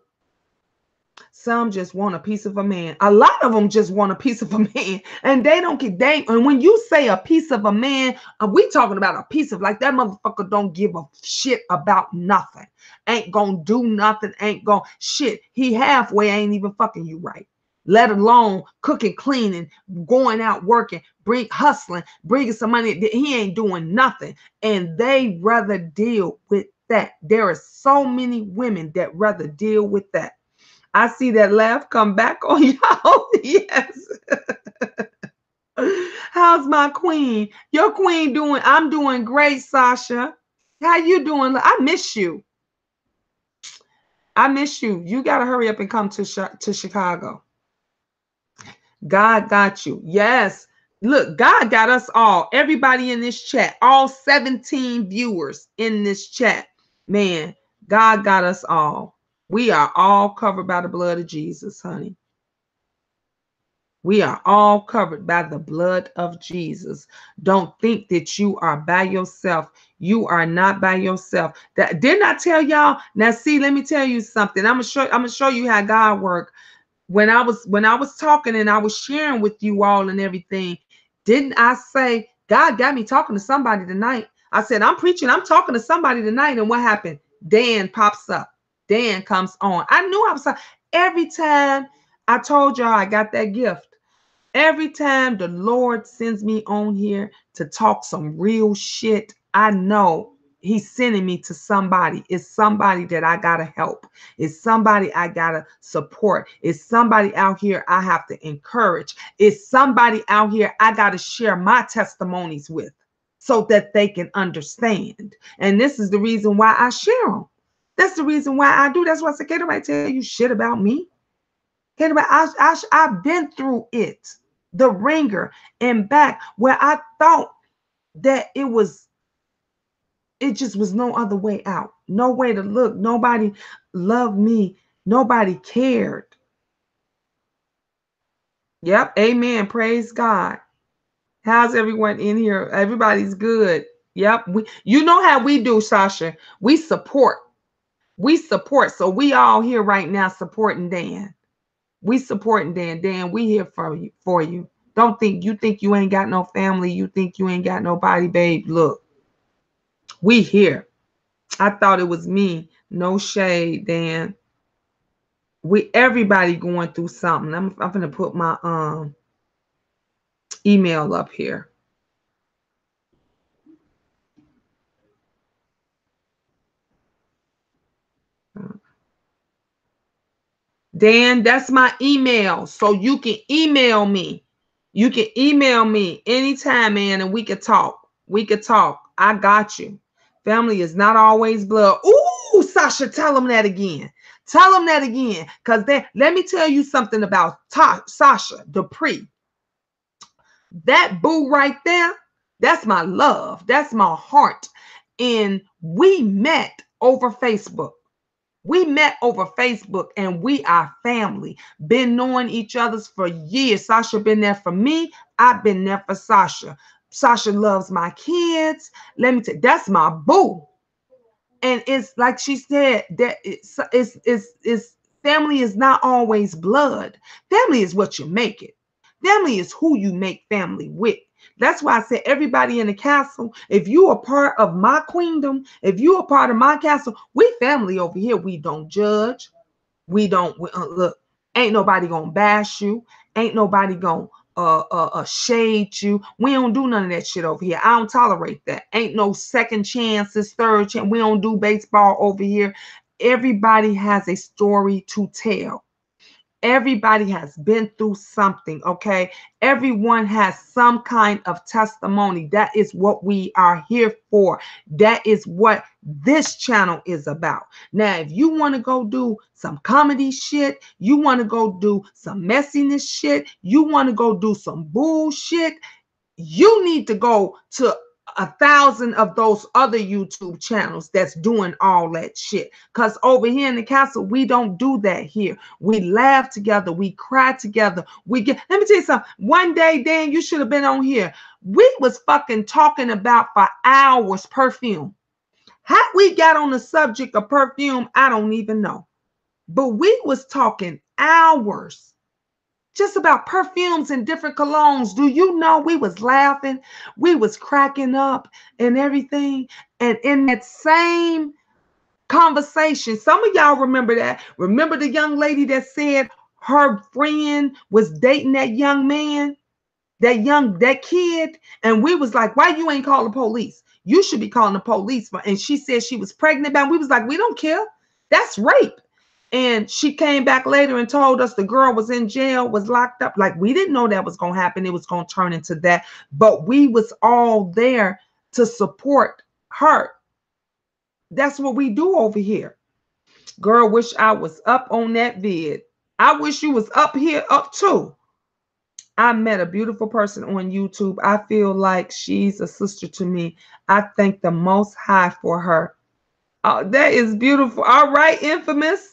Some just want a piece of a man. A lot of them just want a piece of a man, and they don't get and when you say a piece of a man, we talking about a piece of, like, that motherfucker don't give a shit about nothing. Ain't gonna do nothing. Ain't gonna shit. He halfway ain't even fucking you right. Let alone cooking, cleaning, going out working, hustling, bringing some money. He ain't doing nothing, and they rather deal with that. There are so many women that rather deal with that. I see that laugh come back on y'all. Yes. How's my queen? Your queen doing? I'm doing great, Sasha. How you doing? I miss you. I miss you. You got to hurry up and come to Chicago. God got you. Yes. Look, God got us all. Everybody in this chat, all 17 viewers in this chat. Man, God got us all. We are all covered by the blood of Jesus, honey. We are all covered by the blood of Jesus. Don't think that you are by yourself. You are not by yourself. Didn't I tell y'all? Now, see, let me tell you something. I'm gonna show you how God works. When I was talking and I was sharing with you all and everything, didn't I say God got me talking to somebody tonight? I said, I'm preaching, I'm talking to somebody tonight. And what happened? Dan pops up. Dan comes on. I knew I was every time. I told y'all I got that gift. Every time the Lord sends me on here to talk some real shit, I know he's sending me to somebody. It's somebody that I gotta help. It's somebody I gotta support. It's somebody out here I have to encourage. It's somebody out here I gotta share my testimonies with so that they can understand. And this is the reason why I share them. That's the reason why I do. That's why I say, can't nobody tell you shit about me. Can't nobody, I've been through it. The ringer and back, where I thought that it just was no other way out. No way to look. Nobody loved me. Nobody cared. Yep. Amen. Praise God. How's everyone in here? Everybody's good. Yep. You know how we do, Sasha. We support. We support. So we all here right now supporting Dan. We supporting Dan. Dan, we here for you. Don't think you ain't got no family. You think you ain't got nobody, babe. Look, we here. I thought it was me. No shade, Dan. Everybody going through something. I'm gonna put my email up here. Dan, that's my email. So you can email me. You can email me anytime, man, and we can talk. We could talk. I got you. Family is not always blood. Ooh, Sasha, tell them that again. Tell them that again. Because let me tell you something about Sasha Dupree. That boo right there, that's my love. That's my heart. And we met over Facebook. We met over Facebook and we are family. Been knowing each other's for years. Sasha been there for me. I've been there for Sasha. Sasha loves my kids. Let me tell you, that's my boo. And it's like she said, that it's family is not always blood. Family is what you make it. Family is who you make family with. That's why I said everybody in the castle, if you are part of my queendom, if you are part of my castle, we family over here. We don't judge. We don't look. Ain't nobody gonna bash you. Ain't nobody gonna shade you. We don't do none of that shit over here. I don't tolerate that. Ain't no second chances, third chance. We don't do baseball over here. Everybody has a story to tell. Everybody has been through something, okay? Everyone has some kind of testimony. That is what we are here for. That is what this channel is about. Now, if you want to go do some comedy shit, you want to go do some messiness shit, you want to go do some bullshit, you need to go to 1,000 of those other YouTube channels that's doing all that shit. Because over here in the castle, we don't do that here. We laugh together. We cry together. Let me tell you something. One day, Dan, you should have been on here. We was fucking talking about for hours perfume. How we got on the subject of perfume, I don't even know. But we was talking hours just about perfumes and different colognes. Do you know we was laughing? We was cracking up and everything. And in that same conversation, some of y'all remember that. Remember the young lady that said her friend was dating that young man, that kid? And we was like, why you ain't call the police? You should be calling the police. And she said she was pregnant. And we was like, we don't care. That's rape. And she came back later and told us the girl was in jail, was locked up. Like, we didn't know that was going to happen. It was going to turn into that. But we was all there to support her. That's what we do over here. Girl, wish I was up on that vid. I wish you was up here up too. I met a beautiful person on YouTube. I feel like she's a sister to me. I thank the Most High for her. Oh, that is beautiful. All right, Infamous.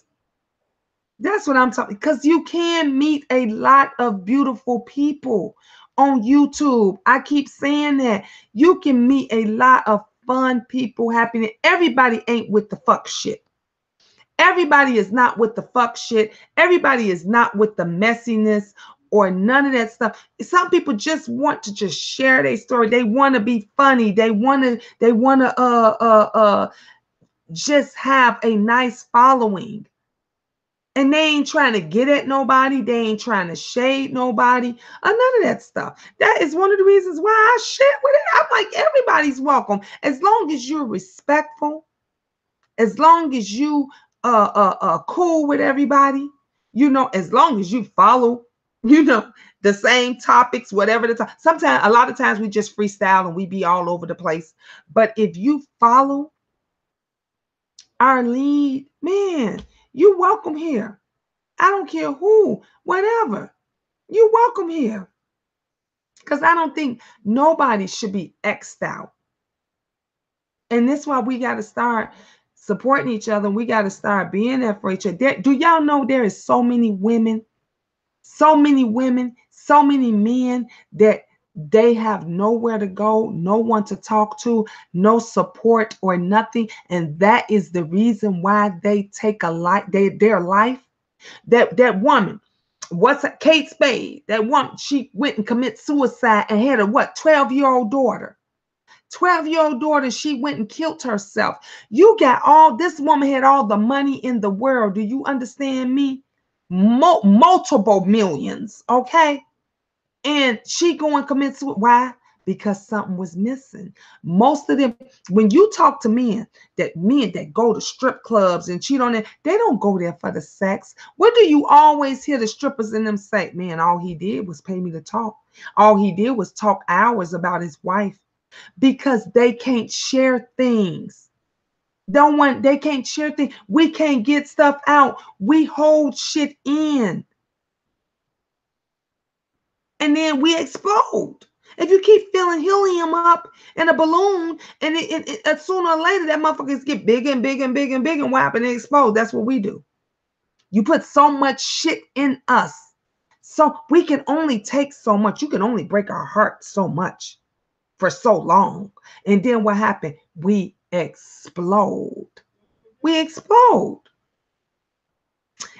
That's what I'm talking, because you can meet a lot of beautiful people on YouTube. I keep saying that. You can meet a lot of fun people, happiness. Everybody ain't with the fuck shit. Everybody is not with the fuck shit. Everybody is not with the messiness or none of that stuff. Some people just want to just share their story. They want to be funny. They want to just have a nice following. And they ain't trying to get at nobody. They ain't trying to shade nobody. None of that stuff. That is one of the reasons why I share with it. I'm like, everybody's welcome. As long as you're respectful, as long as you cool with everybody, you know, as long as you follow, you know, the same topics, whatever the time. Sometimes, a lot of times we just freestyle and we be all over the place. But if you follow our lead, man, you welcome here. I don't care who, whatever. You welcome here. Because I don't think nobody should be X'd out. And that's why we got to start supporting each other. We got to start being there for each other. Do y'all know there is so many women, so many men that they have nowhere to go, no one to talk to, no support or nothing. And that is the reason why they take their life. That woman, Kate Spade, that woman, she went and committed suicide and had a 12-year-old daughter. 12-year-old daughter, she went and killed herself. This woman had all the money in the world. Do you understand me? Multiple millions, okay? And she go and commit suicide. Why? Because something was missing. Most of them, when you talk to men that go to strip clubs and cheat on it, they don't go there for the sex. What do you always hear the strippers in them say? Man, all he did was pay me to talk. All he did was talk hours about his wife. Because they can't share things. They can't share things. We can't get stuff out. We hold shit in. And then we explode. If you keep filling helium up in a balloon, and sooner or later that motherfuckers get bigger and bigger and bigger and bigger, and what happens? They explode. That's what we do. You put so much shit in us. So we can only take so much. You can only break our heart so much for so long. And then what happened? We explode. We explode.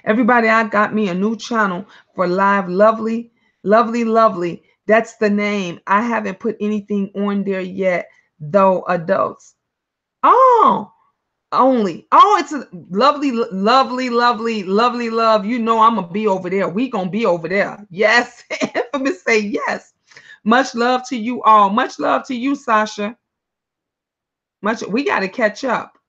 Everybody, I got me a new channel for live. Lovely. That's the name. I haven't put anything on there yet, though. Adults. Oh, only. Oh, it's a lovely love. You know I'm gonna be over there. We gonna be over there. Yes. Infamous say yes. Much love to you all. Much love to you, Sasha. We got to catch up.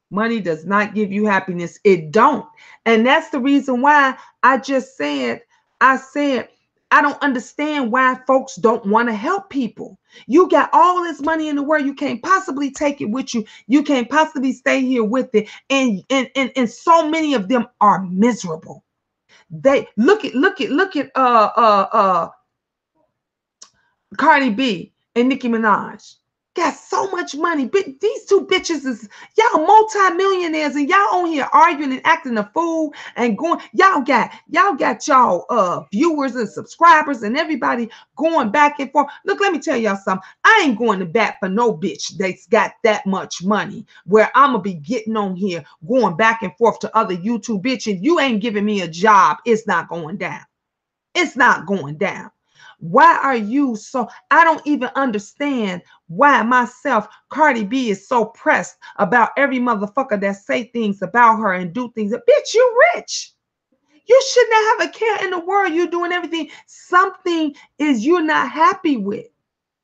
Money does not give you happiness. It don't. And that's the reason why I just said, I said, I don't understand why folks don't want to help people. You got all this money in the world. You can't possibly take it with you. You can't possibly stay here with it. And so many of them are miserable. They look at Cardi B and Nicki Minaj. Got so much money. But these two bitches is y'all multi-millionaires and y'all on here arguing and acting a fool and going. Y'all got viewers and subscribers and everybody going back and forth. Look, let me tell y'all something. I ain't going to bat for no bitch that's got that much money where I'm gonna be getting on here going back and forth to other YouTube bitches. You ain't giving me a job. It's not going down. It's not going down. Why are you so? I don't even understand why myself, Cardi B, is so pressed about every motherfucker that say things about her and do things. Bitch, you rich. You should not have a care in the world. You're doing everything. Something is you're not happy with.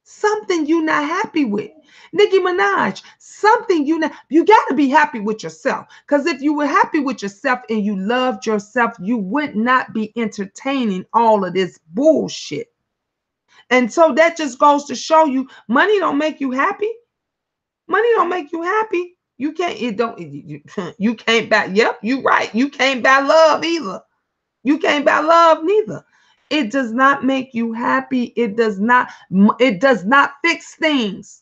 Something you're not happy with. Nicki Minaj, something you got to be happy with yourself. Because if you were happy with yourself and you loved yourself, you would not be entertaining all of this bullshit. And so that just goes to show you money don't make you happy. Money don't make you happy. You can't, it don't, you can't buy, yep, you right. You can't buy love either. You can't buy love neither. It does not make you happy. It does not fix things.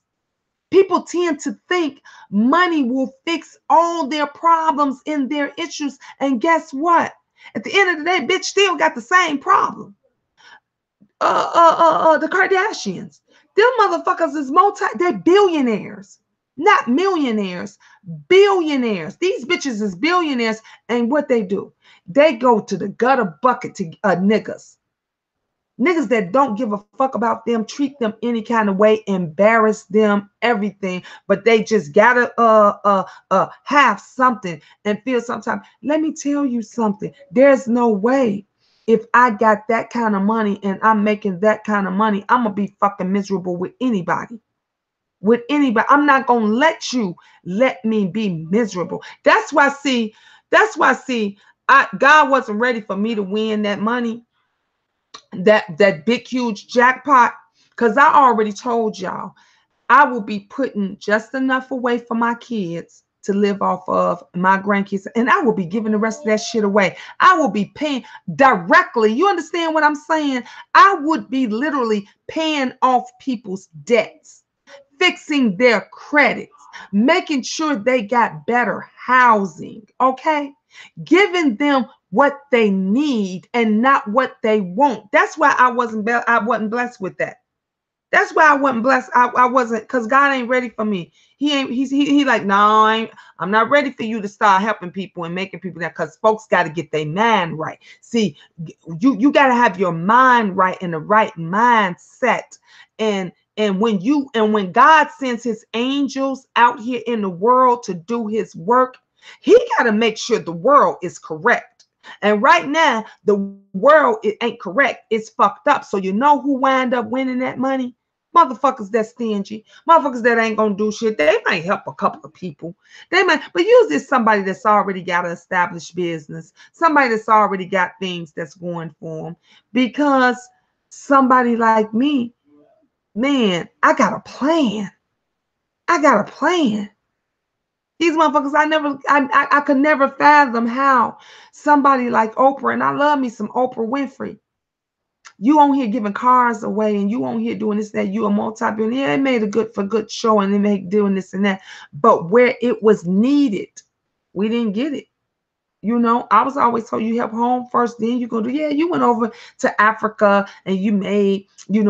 People tend to think money will fix all their problems and their issues. And guess what? At the end of the day, bitch still got the same problem. The Kardashians. Them motherfuckers is they're billionaires, not millionaires, billionaires. These bitches is billionaires. And what they do, they go to the gutter bucket to niggas. Niggas that don't give a fuck about them, treat them any kind of way, embarrass them, everything. But they just gotta have something and feel sometimes. Let me tell you something. There's no way. If I got that kind of money and I'm making that kind of money, I'm gonna be fucking miserable with anybody. With anybody. I'm not gonna let you let me be miserable. That's why God wasn't ready for me to win that money, that big huge jackpot, because I already told y'all I will be putting just enough away for my kids to live off of, my grandkids, and I will be giving the rest of that shit away. I will be paying directly. You understand what I'm saying? I would be literally paying off people's debts, fixing their credits, making sure they got better housing, okay? Giving them what they need and not what they want. That's why I wasn't blessed with that. That's why I wasn't blessed. I wasn't, because God ain't ready for me. He like, no, I'm not ready for you to start helping people and making people that, because folks got to get their mind right. See, you got to have your mind right and the right mindset. And when God sends his angels out here in the world to do his work, he got to make sure the world is correct. And right now, the world, it ain't correct. It's fucked up. So you know who wind up winning that money? Motherfuckers that stingy, motherfuckers that ain't gonna do shit. They might help a couple of people. They might, but usually somebody that's already got an established business, somebody that's already got things that's going for them. Because somebody like me, man, I got a plan. I got a plan. These motherfuckers, I could never fathom how somebody like Oprah, and I love me some Oprah Winfrey. You on here giving cars away, and you on here doing this, that. You a multi-billionaire. Yeah, it made a good show, and they make doing this and that. But where it was needed, we didn't get it. You know, I was always told you help home first, then you go do. Yeah, you went over to Africa and you made, you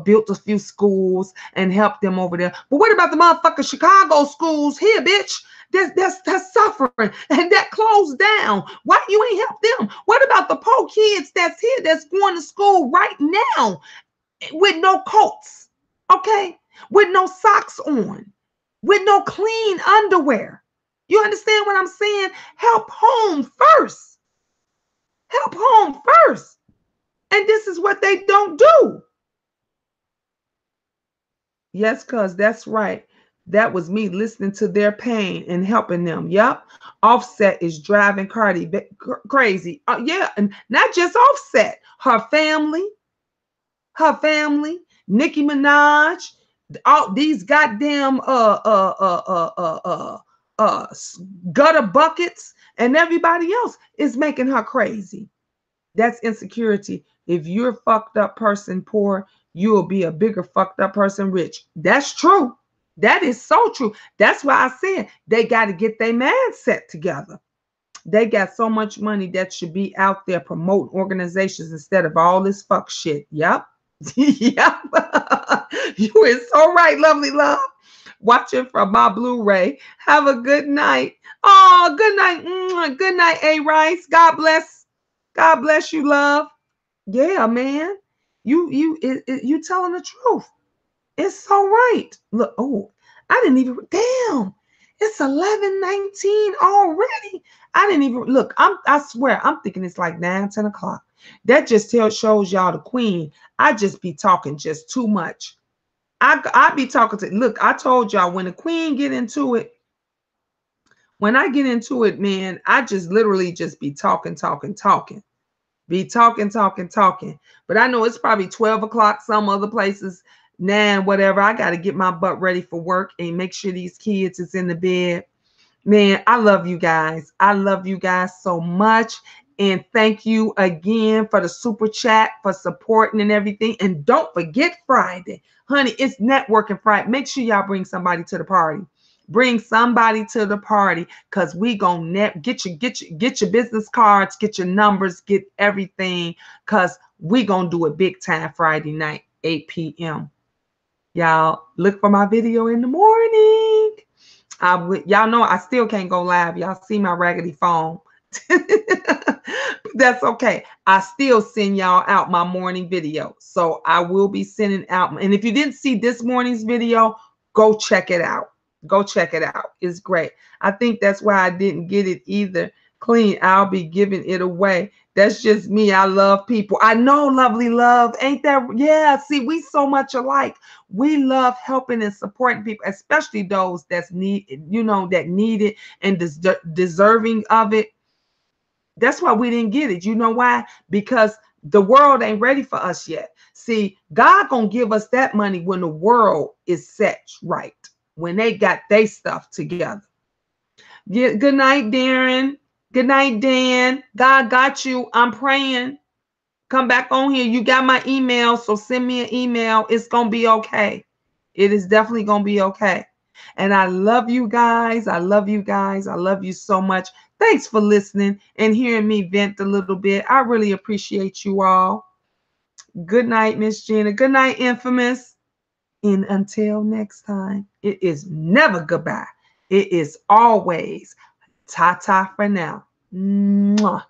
built a few schools and helped them over there. But what about the motherfucking Chicago schools here, bitch? That's suffering and that closed down. Why you ain't help them? What about the poor kids that's here, that's going to school right now with no coats, okay, with no socks on, with no clean underwear? You understand what I'm saying? Help home first. Help home first. And this is what they don't do. Yes, cuz that's right. That was me listening to their pain and helping them. Yep. Offset is driving Cardi crazy. Yeah, and not just Offset, her family, Nicki Minaj, all these goddamn uh gutter buckets, and everybody else is making her crazy. That's insecurity. If you're a fucked up person poor, you will be a bigger fucked up person rich. That's true. That is so true. That's why I said they got to get their mindset together. They got so much money that should be out there promoting organizations instead of all this fuck shit. Yep. Yep. You is so right, lovely love. Watching from my Blu-ray. Have a good night. Oh, good night. Good night, A Rice. God bless. God bless you, love. Yeah, man. You telling the truth. It's so right. Look, oh, I didn't even damn. It's 11:19 already. I didn't even look. I swear, I'm thinking it's like 9, 10 o'clock. That just shows y'all the queen. I just be talking just too much. I be talking to look, I told y'all when the queen get into it, when I get into it, man, I just literally just be talking. Be talking. But I know it's probably 12 o'clock, some other places, 9, whatever. I got to get my butt ready for work and make sure these kids is in the bed. Man, I love you guys. I love you guys so much. And thank you again for the super chat, for supporting and everything. And don't forget Friday. Honey, it's networking Friday. Make sure y'all bring somebody to the party. Bring somebody to the party because we gonna get your business cards, get your numbers, get everything because we gonna do it big time Friday night, 8 p.m. Y'all look for my video in the morning. Y'all know I still can't go live. Y'all see my raggedy phone. That's okay. I still send y'all out my morning video. So I will be sending out. And if you didn't see this morning's video, go check it out. Go check it out. It's great. I think that's why I didn't get it either. Clean. I'll be giving it away. That's just me. I love people. I know, lovely love. Ain't that? Yeah. See, we so much alike. We love helping and supporting people, especially those that need it and deserving of it. That's why we didn't get it. You know why? Because the world ain't ready for us yet. See, God gonna give us that money when the world is set right, when they got their stuff together. Yeah, good night, Darren. Good night, Dan. God got you. I'm praying. Come back on here. You got my email, so send me an email. It's gonna be okay. It is definitely gonna be okay. And I love you guys. I love you guys. I love you so much. Thanks for listening and hearing me vent a little bit. I really appreciate you all. Good night, Miss Gina. Good night, Infamous. And until next time, it is never goodbye. It is always ta-ta for now. Mwah.